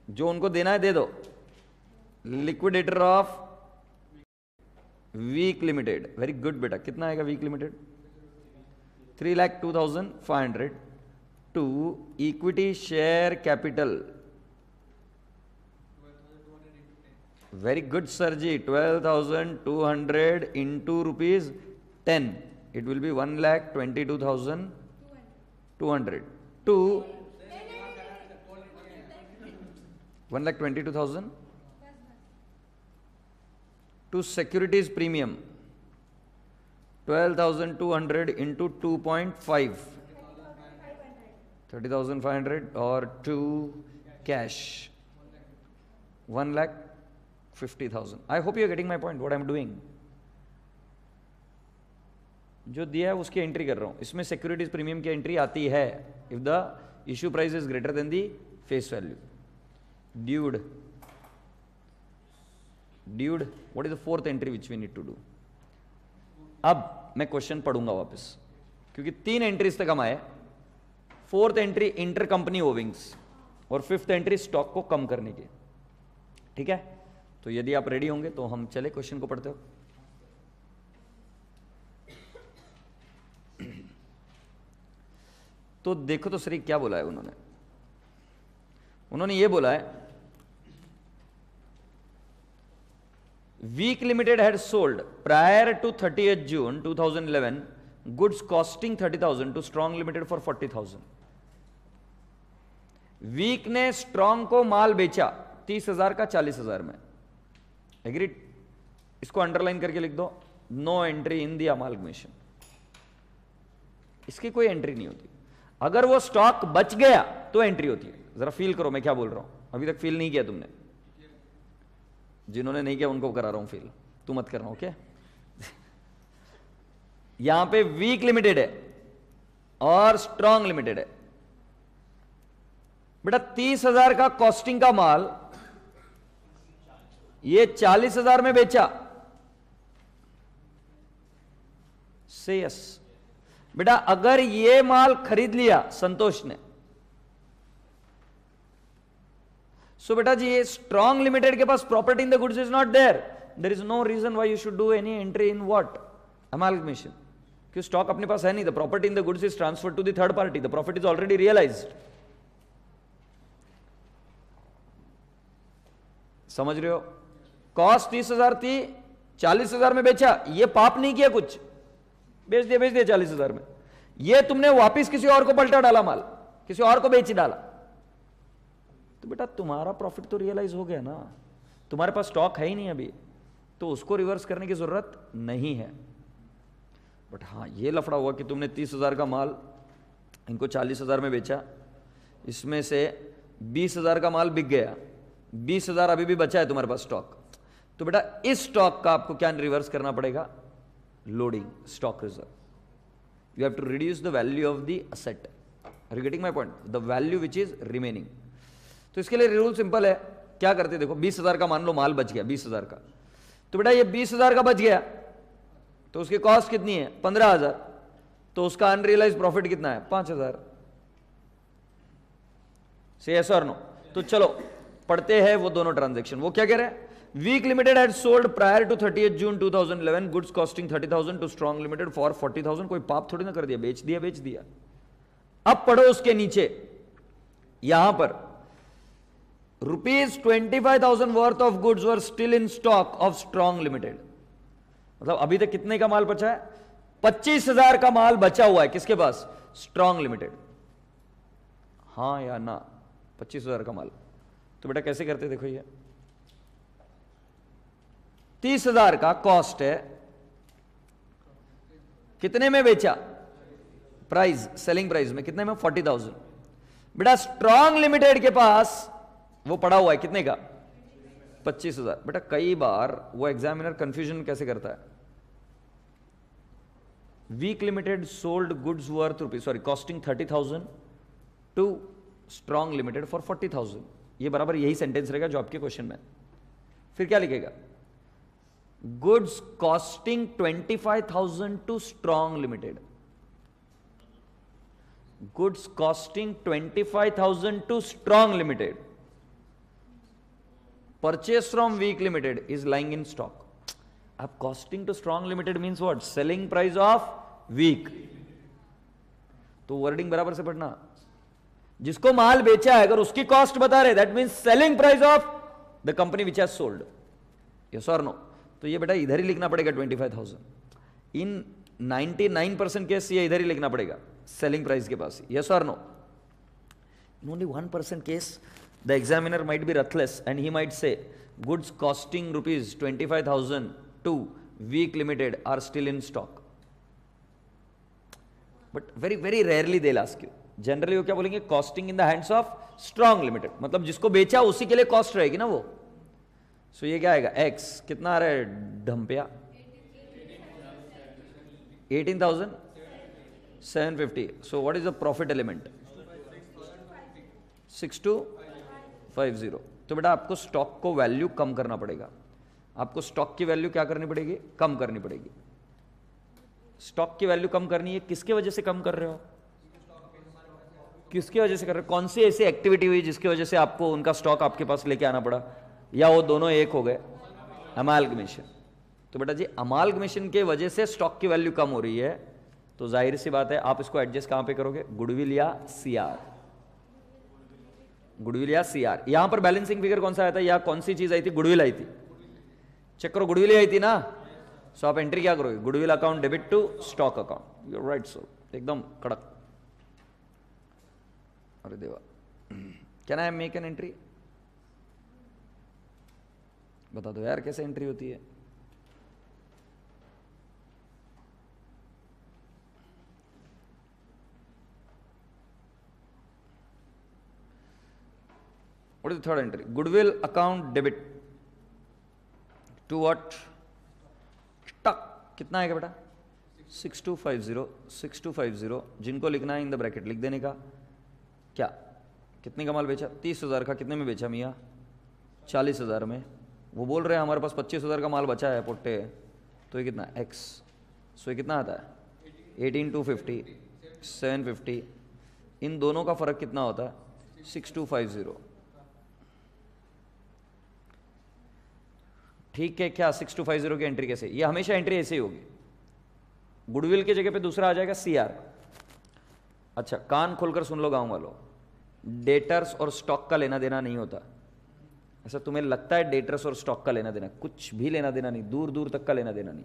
[SPEAKER 1] जो उनको देना है दे दो। Liquidator of week Limited, very good बेटा, कितना आएगा Weak Limited, 3,02,500 to equity share capital, very good sir ji, 12,200 into ₹10, it will be 1,22,200 to 1,22,000 to securities premium 12,200 into 2.5, 30,500 or to cash 1,50,000। I hope you are getting my point, what I am doing। जो दिया है उसकी entry कर रहा हूं, इसमें securities premium की entry आती है if the issue price is greater than the face value. Dude what is the fourth entry which we need to do. अब मैं क्वेश्चन पढ़ूंगा वापस, क्योंकि 3 एंट्रीज तक हम आए। Fourth entry inter company Owings और फिफ्थ एंट्री स्टॉक को कम करने की, ठीक है। तो यदि आप रेडी होंगे तो हम चले क्वेश्चन को पढ़ते हो। तो देखो तो सही क्या बोला है उन्होंने ये बोला है, week Limited had sold prior to 30th June 2011 goods costing 30,000 to strong limited for 40,000। Weak ने स्ट्रॉन्ग को माल बेचा 30,000 का 40,000 में, एग्रीड। इसको अंडरलाइन करके लिख दो, no entry in the amalgamation, इसकी कोई एंट्री नहीं होती। अगर वो स्टॉक बच गया तो एंट्री होती है। जरा फील करो मैं क्या बोल रहा हूं, अभी तक फील नहीं किया तुमने, जिन्होंने नहीं किया उनको करा रहा हूं फील, तू मत करना ओके। यहां पे वीक लिमिटेड है और स्ट्रांग लिमिटेड है। बेटा 30,000 का कॉस्टिंग का माल ये 40,000 में बेचा, से यस। बेटा अगर ये माल खरीद लिया संतोष ने, सो बेटा जी ये स्ट्रांग लिमिटेड के पास property in the goods is not there is no reason why you should do any entry in what amalgamation, क्योंकि स्टॉक अपने पास है नहीं। The property in the goods is transferred to the third party, the profit is already realised. समझ रहे हो? Cost 30,000 थी, 40,000 में बेचा, ये पाप नहीं किया कुछ, बेच दिया 40,000 में। ये तुमने वापिस किसी और को पलटा डाला माल, किसी और को बेच डाला, तो बेटा तुम्हारा प्रॉफिट तो रियलाइज हो गया ना, तुम्हारे पास स्टॉक है ही नहीं अभी, तो उसको रिवर्स करने की जरूरत नहीं है। बट हाँ ये लफड़ा हुआ कि तुमने 30,000 का माल इनको 40,000 में बेचा, इसमें से 20,000 का माल बिक गया, 20,000 अभी भी बचा है तुम्हारे पास स्टॉक, तो बेटा इस स्टॉक का आपको क्या रिवर्स करना पड़ेगा? Loading stock reserve. You have to reduce the value of the asset. Are you getting my point? The value which is remaining. तो इसके लिए रूल सिंपल है, क्या करते देखो, 20,000 का मान लो माल बच गया 20,000 का, तो बेटा ये 20,000 का बच गया तो उसकी कॉस्ट कितनी है? 15,000, तो उसका अनरियलाइज प्रॉफिट कितना है? 5,000। से यस और नो? तो चलो पढ़ते हैं वो दोनों ट्रांजेक्शन। वो क्या कह रहे हैं? Weak Limited had sold prior to 30 June 2011 goods costing 30,000 to strong limited for 40,000। कोई पाप थोड़ी ना कर दिया, बेच दिया। अब पढ़ो उसके नीचे, यहां पर ₹25,000 worth of goods were still in stock of Strong Limited. मतलब अभी तक कितने का माल बचा है? 25,000 का माल बचा हुआ है किसके पास? Strong limited. हाँ या ना? 25,000 का माल। तो बेटा कैसे करते देखो, ये 30,000 का कॉस्ट है, कितने में बेचा? प्राइस, सेलिंग प्राइस में कितने में? 40,000। बेटा स्ट्रॉन्ग लिमिटेड के पास वो पड़ा हुआ है कितने का? 25,000। बेटा कई बार वो एग्जामिनर कंफ्यूजन कैसे करता है, week Limited sold goods worth costing 30,000 to strong limited for 40,000। ये बराबर यही सेंटेंस रहेगा जो आपके क्वेश्चन में। फिर क्या लिखेगा? Goods costing 25,000 to strong Limited, goods costing 25,000 to strong Limited, purchase from weak limited is lying in stock. अब costing to strong limited means what? Selling price of weak. तो वर्डिंग बराबर से पढ़ना, जिसको माल बेचा है अगर उसकी कॉस्ट बता रहे that means selling price of the company which has sold. Yes और नो? तो ये बेटा इधर ही लिखना पड़ेगा 25,000। इन 99% केस ये इधर ही लिखना पड़ेगा सेलिंग प्राइस के पास। यस और no? In only 1% case the examiner might be ruthless and he might say goods costing ₹25,000 to weak limited are still in stock, but very rarely they'll ask you. Generally वो क्या बोलेंगे? costing in the hands of strong limited, मतलब जिसको बेचा उसी के लिए cost रहेगी ना वो। सो ये क्या आएगा? x कितना आ रहा है ढंपिया? 18,750। so what is the profit element? 6250। तो बेटा आपको स्टॉक को वैल्यू कम करना पड़ेगा, आपको स्टॉक की वैल्यू क्या करनी पड़ेगी? कम करनी पड़ेगी। स्टॉक की वैल्यू कम करनी है, किसके वजह से कम कर रहे हो? किसकी वजह से कर रहे हो? कौन सी ऐसी एक्टिविटी हुई जिसकी वजह से आपको उनका स्टॉक आपके पास लेके आना पड़ा, या वो दोनों एक हो गए? अमालगमेशन। तो बेटा जी अमालगमेशन के वजह से स्टॉक की वैल्यू कम हो रही है, तो जाहिर सी बात है आप इसको एडजस्ट कहां पे करोगे? गुडविल या सीआर। गुडविल या सीआर। यहां पर बैलेंसिंग फिगर कौन सा आया था, या कौन सी चीज आई थी? गुडविल आई थी। चेक करो, गुडविल आई थी ना। सो आप एंट्री क्या करोगे? Goodwill account debit to stock account. You write so, एकदम कड़क। अरे देवा, can I make an entry? बता दो यार कैसे एंट्री होती है। What is the third entry? Goodwill account debit to what? Stock. कितना आएगा बेटा? 6250 जिनको लिखना है इन द ब्रैकेट लिख देने का। क्या कितने का माल बेचा? 30,000 का। कितने में बेचा मियाँ? 40,000 में। वो बोल रहे हैं हमारे पास 25,000 का माल बचा है पोट्टे, तो ये कितना x, सो ये कितना आता है 18,250 750। इन दोनों का फर्क कितना होता है? 6250। ठीक है क्या? 6250 की एंट्री कैसे? ये हमेशा एंट्री ऐसे ही होगी। गुडविल की जगह पे दूसरा आ जाएगा CR। अच्छा कान खोलकर सुन लो गांव वालों, डेटर्स और स्टॉक का लेना देना नहीं होता। ऐसा तुम्हें लगता है डेटर्स और स्टॉक का लेना देना, कुछ भी लेना देना नहीं, दूर दूर तक का लेना देना नहीं।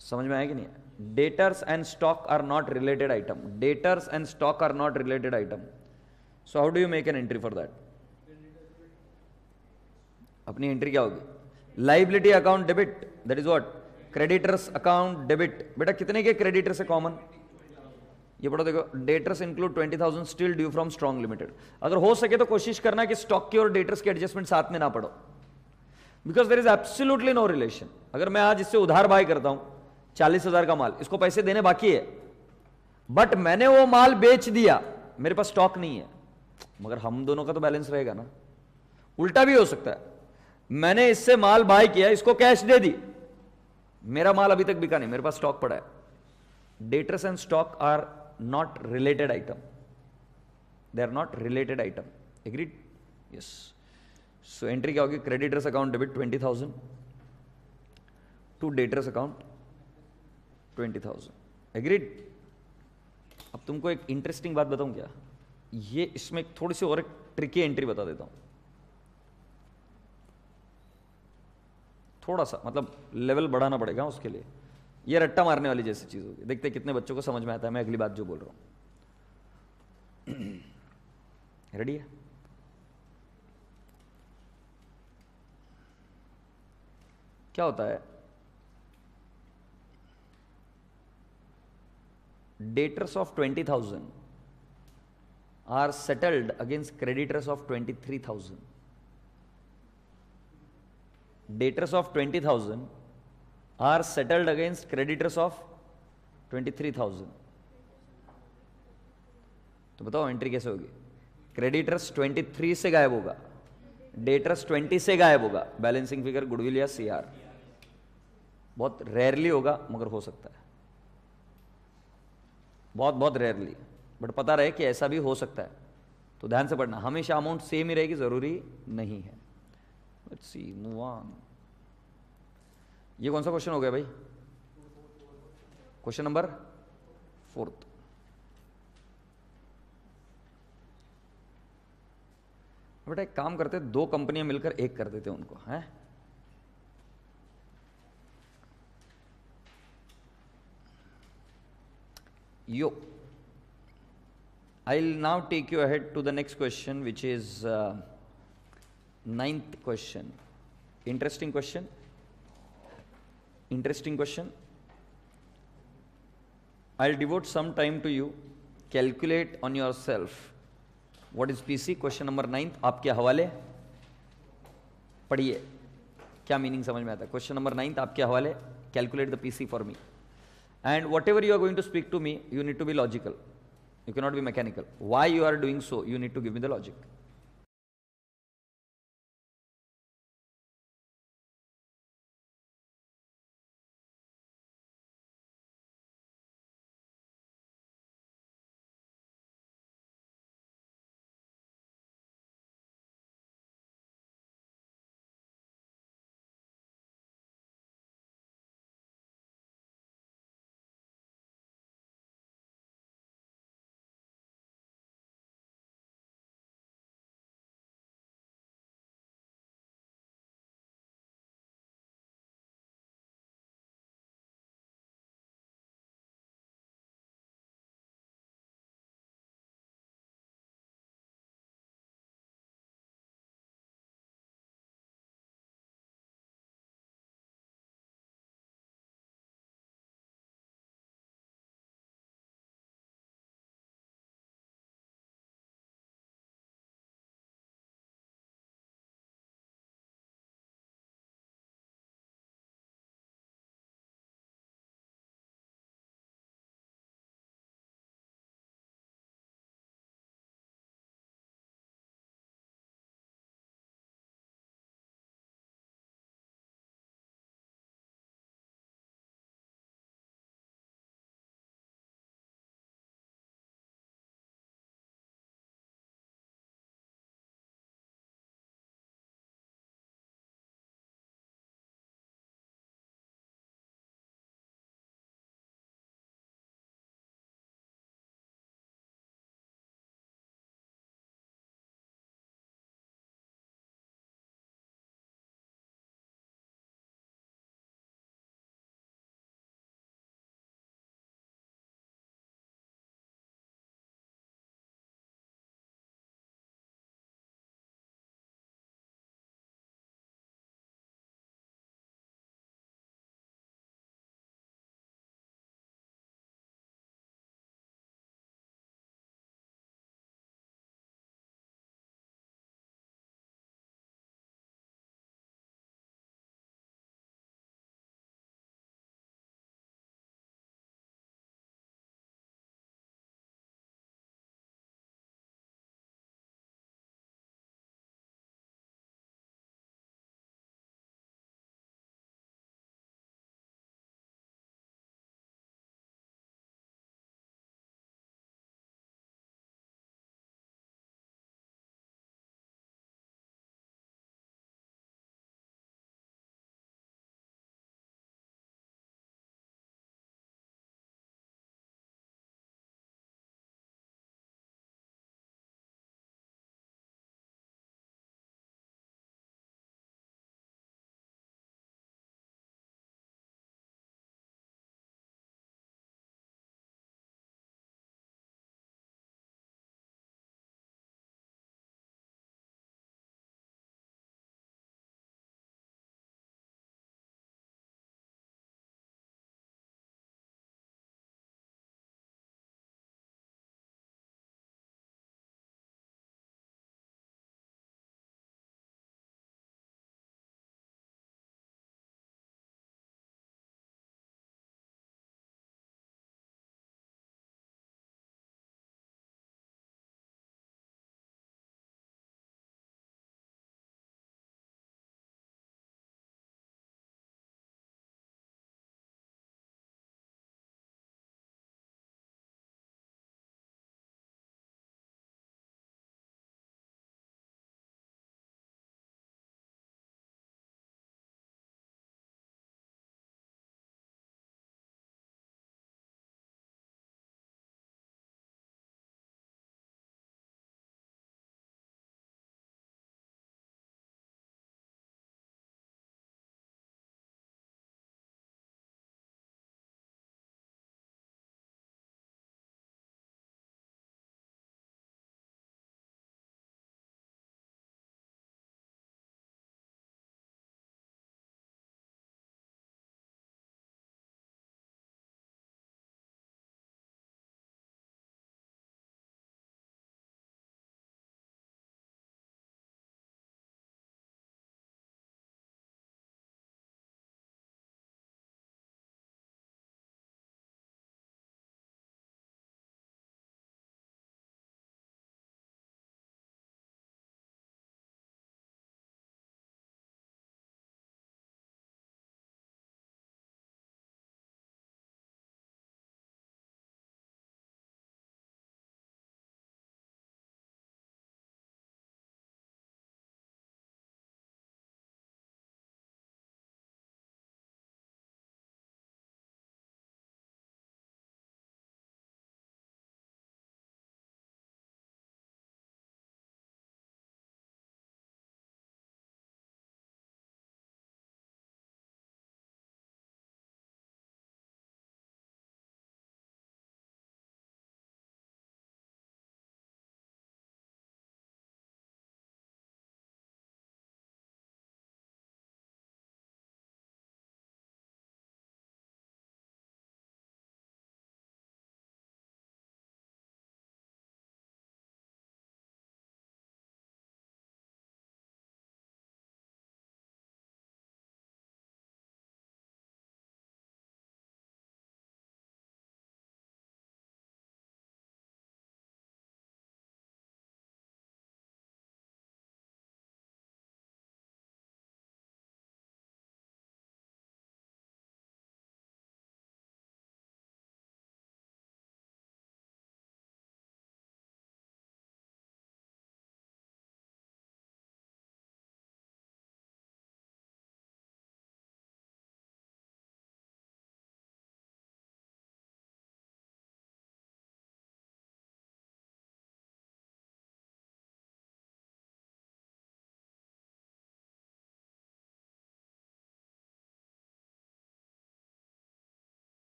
[SPEAKER 1] समझ में आया कि नहीं? Debtors and stock are not related item. Debtors and stock are not related item. So how do you make an entry for that? अपनी एंट्री क्या होगी? Liability account debit, that is what? Creditors account debit. बेटा कितने के creditors है common? ये पढ़ो देखो, debtors include 20,000 still due from strong Limited. अगर हो सके तो कोशिश करना कि स्टॉक की और डेटर्स की एडजस्टमेंट साथ में ना पढ़ो, because there is absolutely no relation. अगर मैं आज इससे उधार बाय करता हूं 40,000 का माल, इसको पैसे देने बाकी है, बट मैंने वो माल बेच दिया, मेरे पास स्टॉक नहीं है, मगर हम दोनों का तो बैलेंस रहेगा ना। उल्टा भी हो सकता है, मैंने इससे माल बाय किया, इसको कैश दे दी, मेरा माल अभी तक बिका नहीं, मेरे पास स्टॉक पड़ा है। Debtors and stock are not related item, they are not related item, agreed? Yes. So entry क्या होगी? creditors account debit 20,000 to debtors account 20,000, agreed? अब तुमको एक इंटरेस्टिंग बात बताऊं क्या? ये इसमें थोड़ी सी और एक ट्रिकी एंट्री बता देता हूं, थोड़ा सा मतलब लेवल बढ़ाना पड़ेगा उसके लिए। ये रट्टा मारने वाली जैसी चीज होगी, देखते हैं कितने बच्चों को समझ में आता है मैं अगली बात जो बोल रहा हूं। रेडी है? क्या होता है? Debtors of 20,000 are settled against creditors of 23,000। Debtors of 20,000 are settled against creditors of 23,000। तो बताओ एंट्री कैसे होगी? क्रेडिटर्स 23 से गायब होगा, डेटर्स 20 से गायब होगा, बैलेंसिंग फिगर गुडविल या CR। बहुत रेयरली होगा मगर हो सकता है, बहुत बहुत रेयरली, बट पता रहे कि ऐसा भी हो सकता है। तो ध्यान से पढ़ना, हमेशा अमाउंट सेम ही रहेगी जरूरी नहीं है। Let's see, move on. ये कौन सा क्वेश्चन हो गया भाई? Question number 4। बेटा एक काम करते, दो कंपनियां मिलकर एक कर देते उनको, हैं? Yo, I will now take you ahead to the next question which is 9th question. Interesting question, interesting question. I'll devote some time to you. Calculate on yourself what is PC। Question number 9 आपके हवाले, पढ़िए क्या meaning समझ में आता है। Question number 9 आपके हवाले, calculate the PC for me, and whatever you are going to speak to me, you need to be logical, you can not be mechanical. Why you are doing so, you need to give me the logic.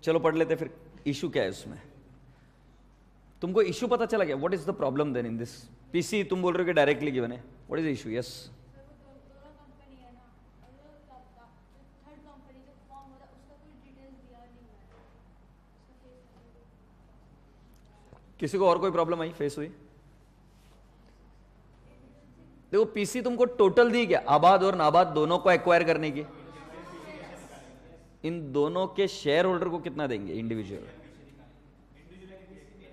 [SPEAKER 1] चलो पढ़ लेते फिर issue क्या है उसमें। तुमको issue पता चला क्या? What is the problem then in this PC? तुम बोल रहे हो कि डायरेक्टली गिवन है, what is the issue? Yes, किसी को और कोई प्रॉब्लम आई, फेस हुई? देखो पीसी तुमको टोटल दी क्या, आबाद और नाबाद दोनों को एक्वायर करने की? इन दोनों के शेयर होल्डर को कितना देंगे इंडिविजुअल?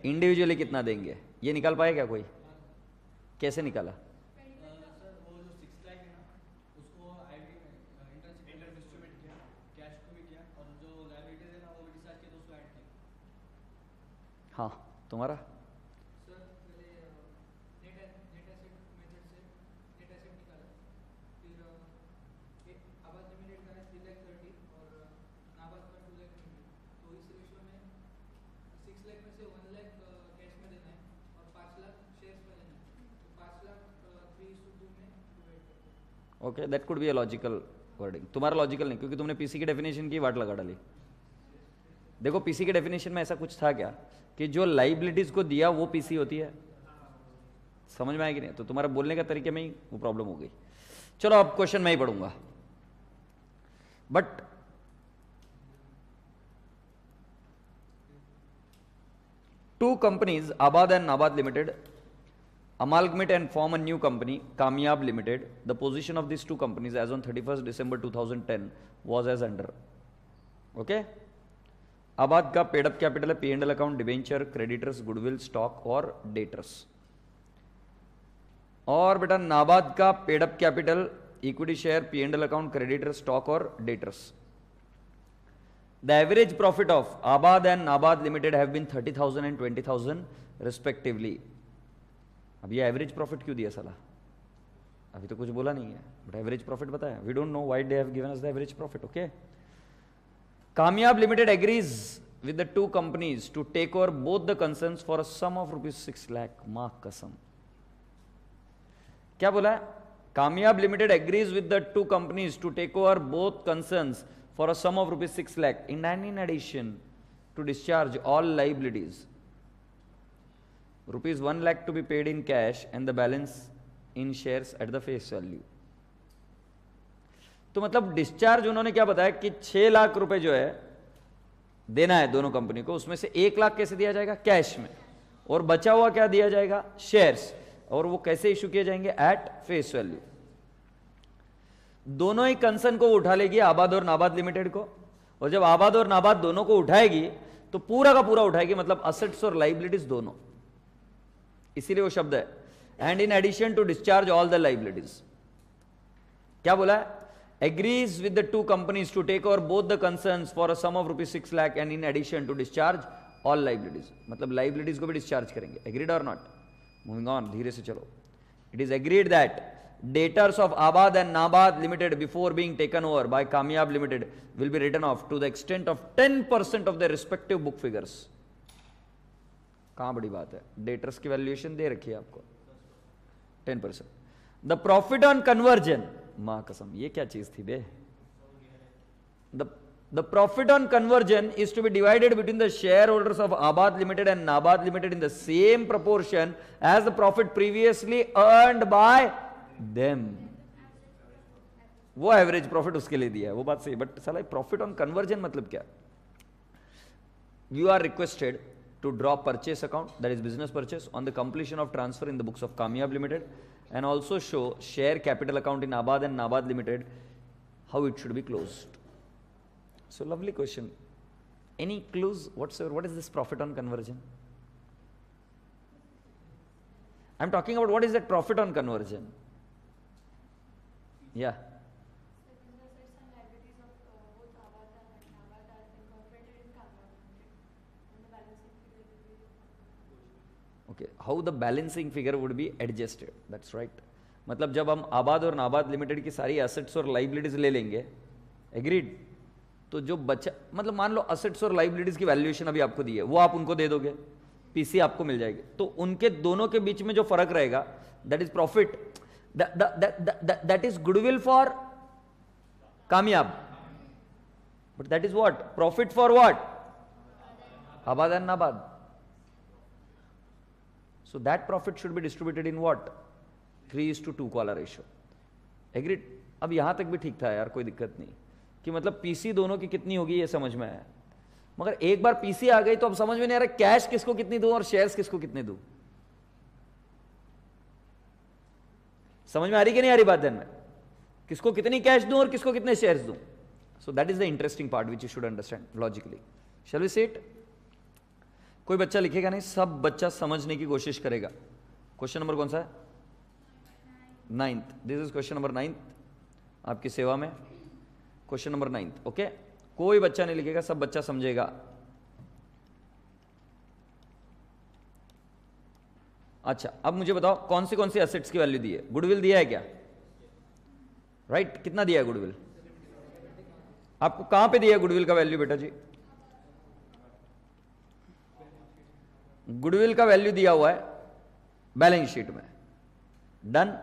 [SPEAKER 1] इंडिविजुअली कितना देंगे ये निकाल पाए क्या कोई? कैसे निकाला? हाँ तुम्हारा okay, that could be a logical wording. तुम्हारा लॉजिकल नहीं, क्योंकि तुमने पीसी की डेफिनेशन की वाट लगा डाली। देखो पीसी के डेफिनेशन में ऐसा कुछ था क्या कि जो लाइबिलिटीज को दिया वो पीसी होती है? समझ में आएगी नहीं? तो तुम्हारा बोलने का तरीके में ही वो प्रॉब्लम हो गई। चलो अब क्वेश्चन मैं ही पढ़ूंगा। But two companies, Abad and Nabad Limited, amalgamate and form a new company, Kamyab Limited. The position of these two companies as on 31st December 2010 was as under. Okay? Abad का paid up capital है P&L account, debenture, creditors, goodwill, stock और debtors. और बेटा नाबाद का paid up capital, equity share, P&L account, creditor, stock और debtors. The average profit of Abad and Nabad Limited have been 30,000 and 20,000 respectively. अब ये average profit क्यों दिया साला? अभी तो कुछ बोला नहीं है, बट एवरेज प्रॉफिट बताया। We don't know why they have given us the average profit. Okay, Kamyab limited agrees with the two companies to take over both the concerns for a sum of ₹6 lakh. मां कसम, क्या बोला है? Kamyab limited agrees with the two companies to take over both concerns for a sum of ₹6 lakh and in addition to discharge all liabilities, ₹1 lakh to be paid in cash and the balance in shares at the face value. तो मतलब discharge उन्होंने क्या बताया कि 6 लाख रुपए जो है देना है दोनों कंपनी को, उसमें से 1 लाख कैसे दिया जाएगा? कैश में, और बचा हुआ क्या दिया जाएगा? शेयर्स। और वो कैसे इशू किए जाएंगे? At face value. दोनों ही कंसर्न को उठा लेगी आबाद और नाबाद लिमिटेड को, और जब आबाद और नाबाद दोनों को उठाएगी तो पूरा का पूरा उठाएगी, मतलब असेट्स और लाइबिलिटीज दोनों। इसीलिए वो शब्द है and in addition to discharge all the liabilities. क्या बोला है? Agrees with the two companies to take over both the concerns for a sum of ₹6 lakh and in addition to discharge all liabilities. मतलब liabilities को भी discharge करेंगे। Agreed और not? Moving on, धीरे से चलो। It is agreed that debtors of Abad and Nabad Limited before being taken over by Kamyab Limited will be written off to the extent of 10% of their respective book figures. कहां बड़ी बात है? Debtors की valuation दे रखी है आपको 10%। The profit on conversion, मां कसम ये क्या चीज थी बे? The profit on conversion is to be divided between the shareholders of Abad Limited and Nabad Limited in the same proportion as the profit previously earned by them. वो average profit उसके लिए दिया है, वो बात सही, बट साला profit on conversion मतलब क्या? You are requested to draw purchase account, that is business purchase, on the completion of transfer in the books of Kamyab limited and also show share capital account in Abad and Nabad limited, how it should be closed. So lovely question. Any clues whatsoever? What is this profit on conversion? I'm talking about what is that profit on conversion? Yeah. Okay. How the balancing figure would be adjusted? That's right. मतलब जब हम आबाद और नाबाद limited की सारी assets और liabilities ले लेंगे, एग्रीड, तो जो बचा, मतलब मान लो असेट्स और लाइबिलिटीज की वैल्यूएशन अभी आपको दी है, वो आप उनको दे दोगे, पीसी आपको मिल जाएगी, तो उनके दोनों के बीच में जो फर्क रहेगा that is profit, that is goodwill for Kamyab, but that is what? Profit for what? Abad and Nabad. So that profit should be distributed in what? 3:2 को वाला रेशियो. एग्रीड. अब यहां तक भी ठीक था यार, कोई दिक्कत नहीं कि मतलब पीसी दोनों की कितनी होगी ये समझ में आया. मगर एक बार पीसी आ गई तो अब समझ में नहीं आ रहा कैश किसको कितनी दूं और शेयर्स किसको कितने दूं. समझ में आ रही कि नहीं आ रही बात ध्यान में? किसको कितनी कैश दूं और किसको कितने शेयर्स दूं. So that is the interesting part which you should understand logically. Shall we see it? कोई बच्चा लिखेगा नहीं, सब बच्चा समझने की कोशिश करेगा. क्वेश्चन नंबर कौन सा है? 9th. This is question number 9th आपकी सेवा में. Question number 9th. ओके, कोई बच्चा नहीं लिखेगा, सब बच्चा समझेगा. अच्छा, अब मुझे बताओ कौन सी एसेट्स की वैल्यू दी है? गुडविल दिया है क्या? राइट, कितना दिया है गुडविल? आपको कहां पे दिया है गुडविल का वैल्यू बेटा जी? गुडविल का वैल्यू दिया हुआ है बैलेंस शीट में. डन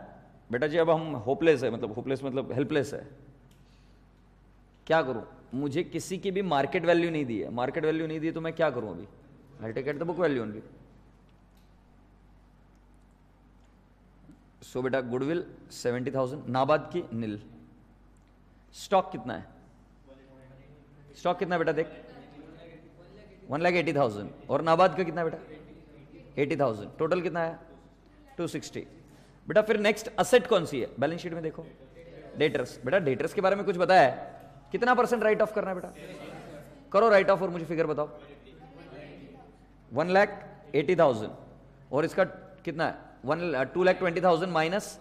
[SPEAKER 1] बेटा जी. अब हम होपलेस है, मतलब होपलेस मतलब हेल्पलेस है. क्या करूं? मुझे किसी की भी मार्केट वैल्यू नहीं दी है. मार्केट वैल्यू नहीं दी तो मैं क्या करूं? अभी I take at the book value only. So बेटा गुडविल 70,000, नाबाद की नील. स्टॉक कितना है? स्टॉक कितना बेटा? देख 1,80,000 और नाबाद का कितना बेटा? 80,000. टोटल कितना है? 260. बेटा फिर नेक्स्ट असेट कौन सी है बैलेंस शीट में? देखो डेटर्स. बेटा डेटर्स के बारे में कुछ बताया है? कितना % राइट ऑफ करना है बेटा? करो राइट ऑफ और मुझे फिगर बताओ. 1,80,000 और इसका कितना है? 2,20,000 माइनस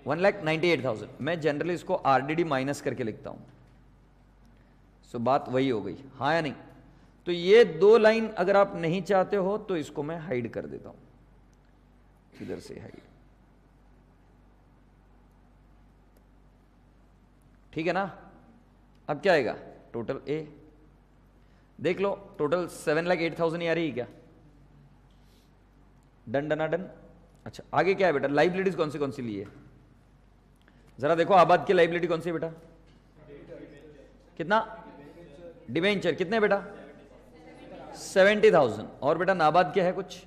[SPEAKER 1] 1,98,000. मैं जनरली इसको आरडीडी माइनस करके लिखता हूं. सो बात वही हो गई, हाँ या नहीं? तो ये दो लाइन अगर आप नहीं चाहते हो तो इसको मैं हाइड कर देता हूं. इधर से हाइड. ठीक है ना? अब क्या आएगा? टोटल ए देख लो. टोटल 7,08,000 ही आ रही है क्या? Done done done. अच्छा आगे क्या है बेटा? लाइबिलिटीज कौन सी ली है? जरा देखो आबाद की लाइबिलिटी कौन सी है बेटा? कितना? डिवेंचर कितने बेटा? 70,000. और बेटा नाबाद क्या है कुछ?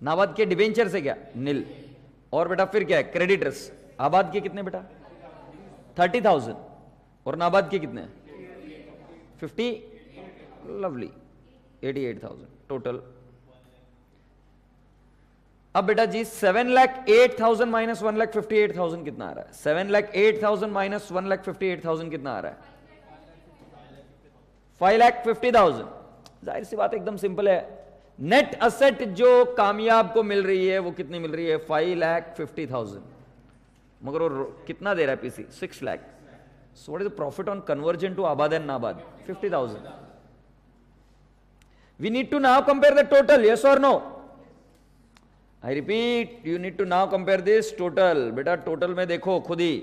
[SPEAKER 1] नाबाद के डिवेंचर से क्या? नील. और बेटा फिर क्या है? क्रेडिटर्स. आबाद के कितने बेटा? 30,000 और नाबाद के कितने? 50. लवली. 88,000 टोटल. अब बेटा जी 7,08,000 माइनस 1,58,000 कितना आ रहा है? 7,08,000 माइनस 1,58,000 कितना आ रहा है? 5,50,000. जाहिर सी बात एकदम सिंपल है. नेट असेट जो कामयाब को मिल रही है वो कितनी मिल रही है? 5,50,000. मगर वो कितना दे रहा है PC? 6 lakh. So what is the profit on conversion to आबाद एंड नाबाद? 50,000. We need to now compare the total. Yes और no? I repeat, you need to now compare this total. बेटा टोटल में देखो खुद ही.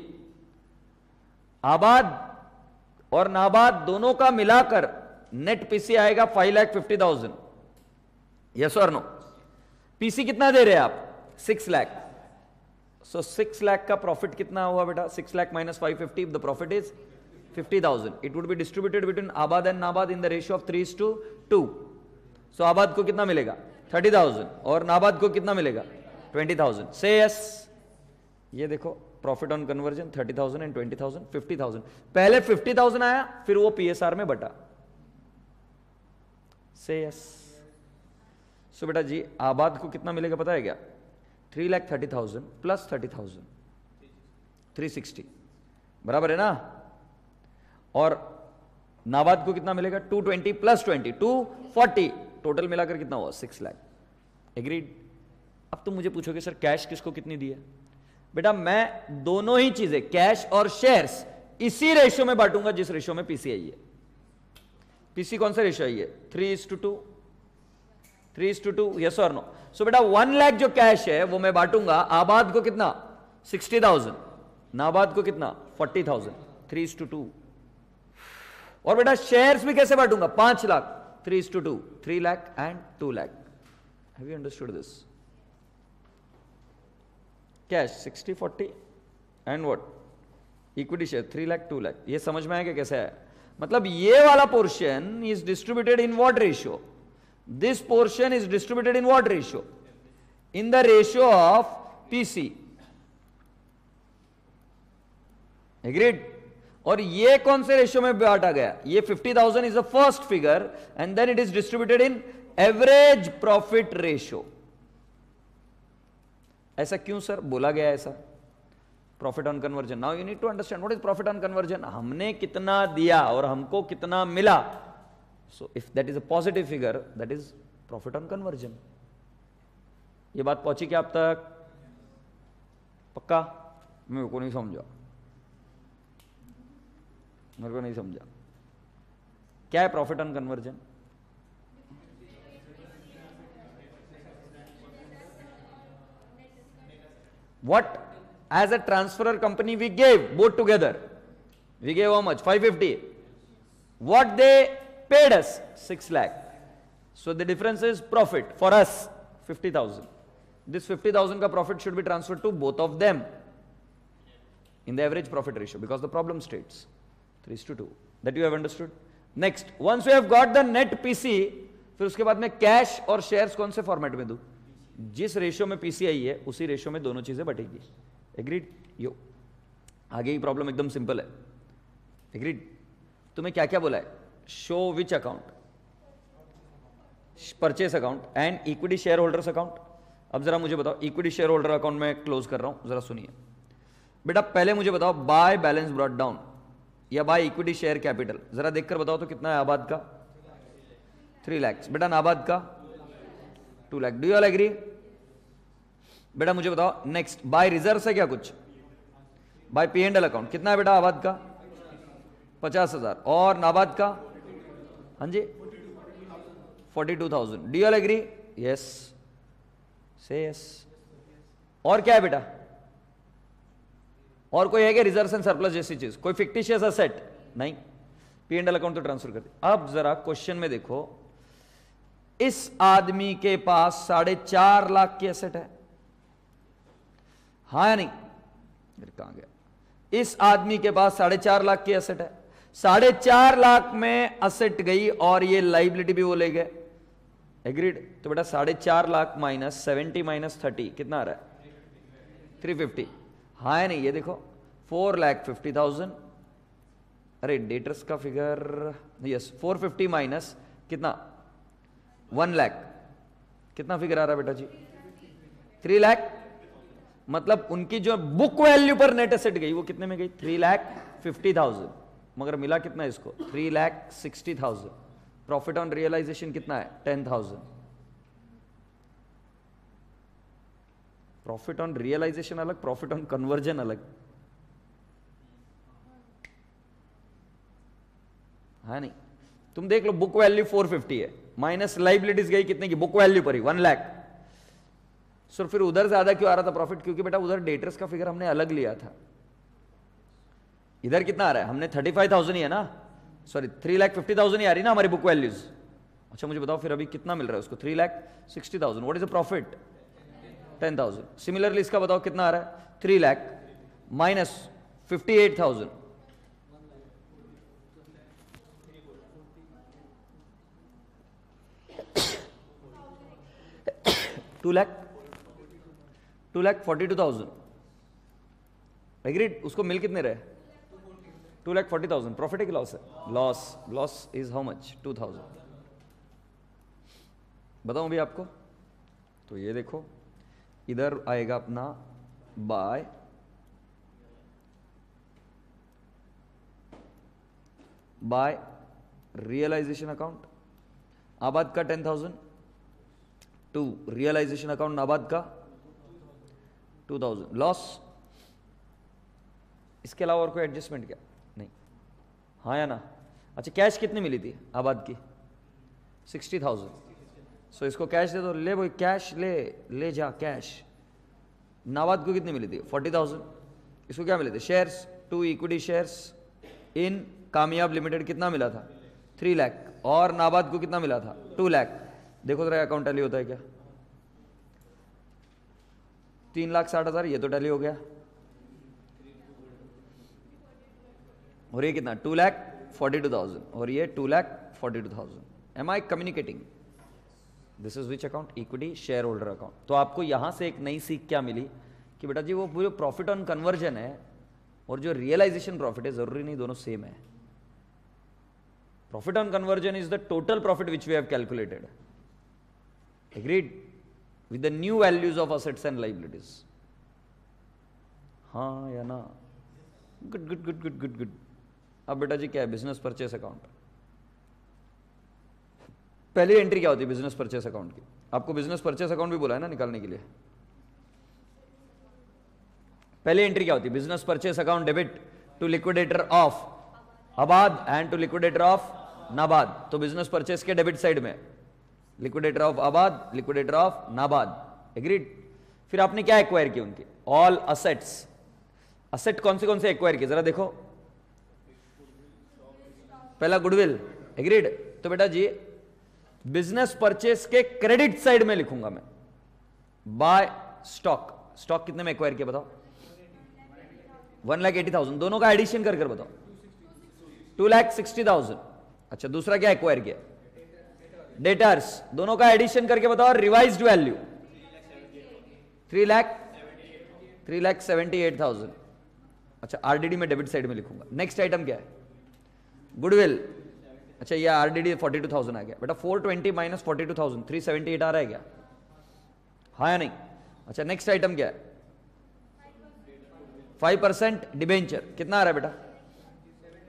[SPEAKER 1] आबाद और नाबाद दोनों का मिलाकर नेट पीसी आएगा 5,50,000. यस और नो? पीसी कितना दे रहे हैं आप? 6 लाख. सो 6 लाख का प्रॉफिट कितना हुआ बेटा? 6 lakh minus 550, the profit is 50,000. It would be distributed between आबाद एंड नाबाद इन द रेशियो ऑफ 3:2. सो आबाद को कितना मिलेगा? 30,000 और नाबाद को कितना मिलेगा? 20,000. से यस. ये देखो प्रॉफिट ऑन कन्वर्जन 30,000 एंड 20,000. 50,000. पहले 50,000 आया फिर वो पीएसआर में बटा. से यस. सो बेटा जी आबाद को कितना मिलेगा पता है क्या? 3,30,000 प्लस 30,000 360 बराबर है ना? और नाबाद को कितना मिलेगा? 220 प्लस 20 240. टोटल मिलाकर कितना हुआ? 6 लाख. एग्रीड. अब तुम मुझे पूछोगे सर कैश किसको कितनी दी है? बेटा मैं दोनों ही चीजें कैश और शेयर्स इसी रेशियो में बांटूंगा जिस रेशियो में पीसी आई है. पीसी कौन सा रेशियो आई है? 3:2. 3:2. यस और नो? सो बेटा 1 लाख जो कैश है वो मैं बांटूंगा. आबाद को कितना? 60,000. नाबाद को कितना? 40,000. 3:2. और बेटा शेयर्स भी कैसे बांटूंगा? 5 lakh. 3:2. 3 lakh and 2 lakh. Have you understood this? Cash 60-40 and what? Equity share 3 lakh 2 lakh. ये समझ में आया क्या कैसे है? मतलब ये वाला portion is distributed in what ratio? This portion is distributed in what ratio? In the ratio of PC. Agreed? और ये कौन से रेशियो में बांटा गया? ये 50,000 is the first figure and then it is distributed in average profit ratio. ऐसा क्यों सर बोला गया ऐसा? Profit on conversion. Now you need to understand what is profit on conversion. हमने कितना दिया और हमको कितना मिला. So if that is a positive figure, that is profit on conversion. ये बात पहुंची क्या आप तक? पक्का? मेरे को नहीं समझा, मेरे को नहीं समझा. क्या है profit on conversion? What as a transferor company we gave both together? We gave how much? 550. What they paid us? 6 lakh. So the difference is profit for us 50,000. This 50,000 ka profit should be transferred to both of them in the average profit ratio because the problem states 3:2. That you have understood? Next, once we have got the net PC, फिर उसके बाद में cash और shares कौन से format में दूं? जिस रेशियो में पीसी आई है उसी रेशियो में दोनों चीजें बटेगी. एग्रीड? यो आगे की प्रॉब्लम एकदम सिंपल है. एग्रीड? तुम्हें क्या क्या बोला है? Show which account? Purchase account and equity share holders account. अब जरा मुझे बताओ, इक्विटी शेयर होल्डर अकाउंट में क्लोज कर रहा हूं, जरा सुनिए बेटा. पहले मुझे बताओ बाय बैलेंस ब्रॉट डाउन या बाय इक्विटी शेयर कैपिटल, जरा देखकर बताओ तो कितना है आबाद का? 3 लाख. बेटा नाबाद का? 2 lakh. Do you all agree? बेटा मुझे बताओ नेक्स्ट, बाय रिजर्व है क्या कुछ? By P and L account कितना है बेटा आबाद का? 50,000. और नाबाद का? हाँ जी 42,000. Do you all agree? Yes, say yes. और क्या है बेटा? और कोई है क्या रिजर्व एंड सरप्लस जैसी चीज? कोई फिक्टिशियस असेट? नहीं. पी एंड एल अकाउंट तो ट्रांसफर कर दिया. अब जरा क्वेश्चन में देखो, इस आदमी के पास 4.5 लाख की एसेट है, हाँ या नहीं? कहां गया? इस आदमी के पास 4.5 लाख की एसेट है. 4.5 लाख में एसेट गई और ये लाइबिलिटी भी वो ले गए. एग्रीड? तो बेटा 4.5 लाख माइनस 70 माइनस 30 कितना आ रहा है? 350. हाँ या नहीं? ये देखो 4,50,000. अरे डेटर्स का फिगर, यस 450 माइनस कितना? 1 लाख. कितना फिगर आ रहा है बेटा जी? 3 लाख. मतलब उनकी जो बुक वैल्यू पर नेट एसेट गई वो कितने में गई? 3,50,000. मगर मिला कितना इसको? 3,60,000. प्रॉफिट ऑन रियलाइजेशन कितना है? 10,000. प्रॉफिट ऑन रियलाइजेशन अलग, प्रॉफिट ऑन कन्वर्जन अलग. है नहीं? तुम देख लो बुक वैल्यू 450 है, माइनस लाइबिलिटीज गई कितने की? बुक वैल्यू पर ही 1 लाख. सर फिर उधर ज्यादा क्यों आ रहा था प्रॉफिट? क्योंकि बेटा उधर डेटर्स का फिगर हमने अलग लिया था. इधर कितना आ रहा है? हमने 35,000 ही है ना, सॉरी 3,50,000 ही आ रही ना हमारी बुक वैल्यूज. अच्छा मुझे बताओ फिर अभी कितना मिल रहा है उसको? 3,60,000. What is the profit? 10,000. Similarly इसका बताओ कितना आ रहा है? 3 लाख माइनस 58,000. 2,42,000. एग्रीड? उसको मिल कितने रहे? 2,40,000. प्रॉफिट है कि लॉस है? Loss. Loss is how much? 2,000. बताऊं अभी आपको? तो ये देखो इधर आएगा अपना बाय रियलाइजेशन अकाउंट आबाद का 10,000 टू रियलाइजेशन अकाउंट नाबाद का 2,000. लॉस. इसके अलावा और कोई एडजस्टमेंट क्या? नहीं. हाँ या ना? अच्छा कैश कितनी मिली थी आबाद की? 60,000. सो इसको कैश दे दो. ले भाई कैश ले जा कैश. नाबाद को कितनी मिली थी? 40,000. इसको क्या मिले थे? शेयर्स. 2 इक्विटी शेयर्स इन कामयाब लिमिटेड. कितना मिला था? 3 लाख. और नाबाद को कितना मिला था? 2 लाख. देखो जरा अकाउंट टैली होता है क्या? 3,60,000. ये तो टैली हो गया. और ये कितना? 2,40,000. 42,000 और ये 2,42,000. Am I communicating? This is which account? Equity share holder account. तो आपको यहां से एक नई सीख क्या मिली कि बेटा जी वो पूरे प्रॉफिट ऑन कन्वर्जन है और जो रियलाइजेशन प्रॉफिट है जरूरी नहीं दोनों सेम है. Profit on conversion is the total profit which we have calculated. Agreed with the new values of assets and liabilities. हाँ या ना? Good good good good good good. अब बेटा जी क्या है बिजनेस परचेस अकाउंट. पहली एंट्री क्या होती है बिजनेस परचेस अकाउंट की? आपको बिजनेस परचेस अकाउंट भी बोला है ना निकालने के लिए. पहली एंट्री क्या होती है? Business purchase account debit to liquidator of Abad and to liquidator of Nabad. तो बिजनेस परचेस के डेबिट साइड में liquidator of Abad, liquidator of Nabad. Agreed. फिर आपने क्या एक्वायर किया उनके? All assets. असेट कौन से एक्वायर किए जरा देखो. पहला गुडविल. एग्रीड. तो बेटा जी बिजनेस परचेस के क्रेडिट साइड में लिखूंगा मैं बाय स्टॉक. स्टॉक कितने में एक्वायर किया बताओ? 1,80,000. दोनों का एडिशन कर बताओ. 2,60,000. अच्छा दूसरा क्या एक्वायर किया? डेटर्स. दोनों का एडिशन करके बताओ. Revised value 3,78,000. अच्छा आरडीडी में डेबिट साइड में लिखूंगा. नेक्स्ट आइटम क्या है? गुडविल. अच्छा ये आरडीडी 42,000 आ गया बेटा. 420 माइनस 42,000 378 आ रहा है क्या? हाँ या नहीं? अच्छा नेक्स्ट आइटम क्या है? 5% डिबेंचर. कितना आ रहा है बेटा?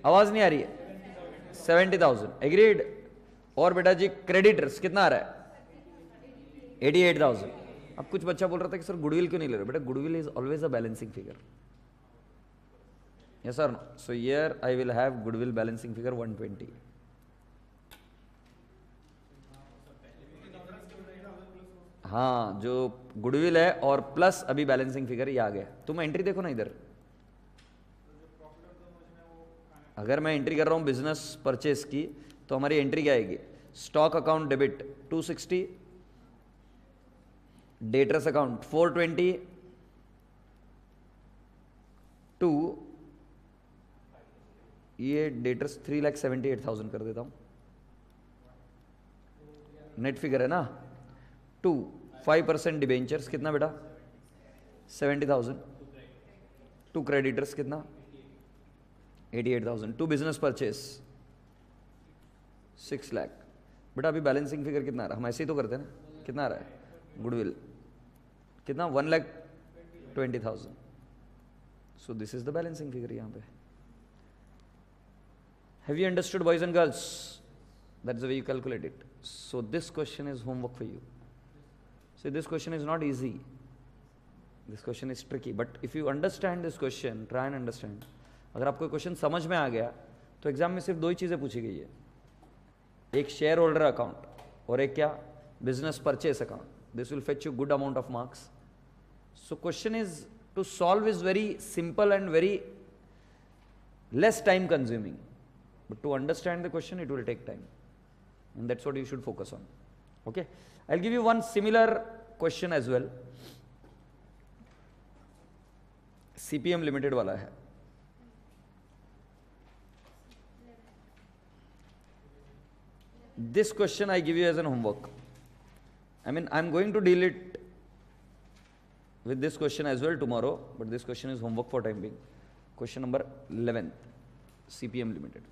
[SPEAKER 1] आवाज नहीं आ रही है. 70,000. एग्रीड. और बेटा जी क्रेडिटर्स कितना आ रहा है? 88,000. अब कुछ बच्चा बोल रहा था कि सर गुडविल क्यों नहीं ले रहे? बेटा goodwill is always a balancing figure. yes or no? So here I will have goodwill balancing figure 120. हाँ जो गुडविल है और प्लस अभी बैलेंसिंग फिगर ये आ गया. तुम एंट्री देखो ना इधर. अगर मैं एंट्री कर रहा हूं बिजनेस परचेस की तो हमारी एंट्री क्या आएगी? Stock account debit 260, debtors account 420 to ये डेटर्स 3,78,000 कर देता हूं. नेट फिगर है ना. 5% डिबेंचर्स कितना बेटा? 70,000. टू क्रेडिटर्स कितना? 88,000. To business purchase 6 lakh. बेटा अभी बैलेंसिंग फिगर कितना आ रहा है? हम ऐसे ही तो करते हैं ना. कितना आ रहा है? गुडविल कितना? 1,20,000. So this is the balancing figure यहां पे. Have you understood, boys and girls? That's the way you calculate it. So this question is homework for you. See, this question is not easy. This question is tricky. But if you understand this question, try and understand. अगर आपको question समझ में आ गया तो exam में सिर्फ दो ही चीजें पूछी गई है. एक शेयर होल्डर अकाउंट और एक क्या? Business purchase account. This will fetch you good amount of marks. So question is to solve is very simple and very less time consuming. But to understand the question, it will take time. And that's what you should focus on. Okay? I'll give you one similar question as well. CPM Limited वाला है. This question I give you as an homework. I mean, I'm going to deal it with this question as well tomorrow, but this question is homework for time being. Question number 11. CPM Limited.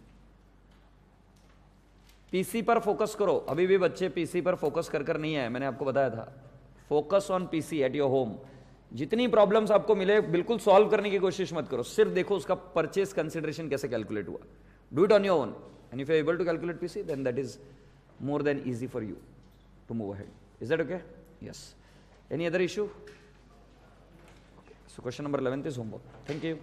[SPEAKER 1] PC पर focus करो. अभी भी बच्चे PC पर focus कर नहीं आए. मैंने आपको बताया था focus on PC at your home. जितनी प्रॉब्लम्स आपको मिले बिल्कुल सॉल्व करने की कोशिश मत करो. सिर्फ देखो उसका परचेस कंसिडरेशन कैसे कैलकुलेट हुआ. Do it on your own and if you are able to calculate PC then that is more than easy for you to move ahead. Is that okay? Yes. Any other issue? So question number 11 is homework. Thank you.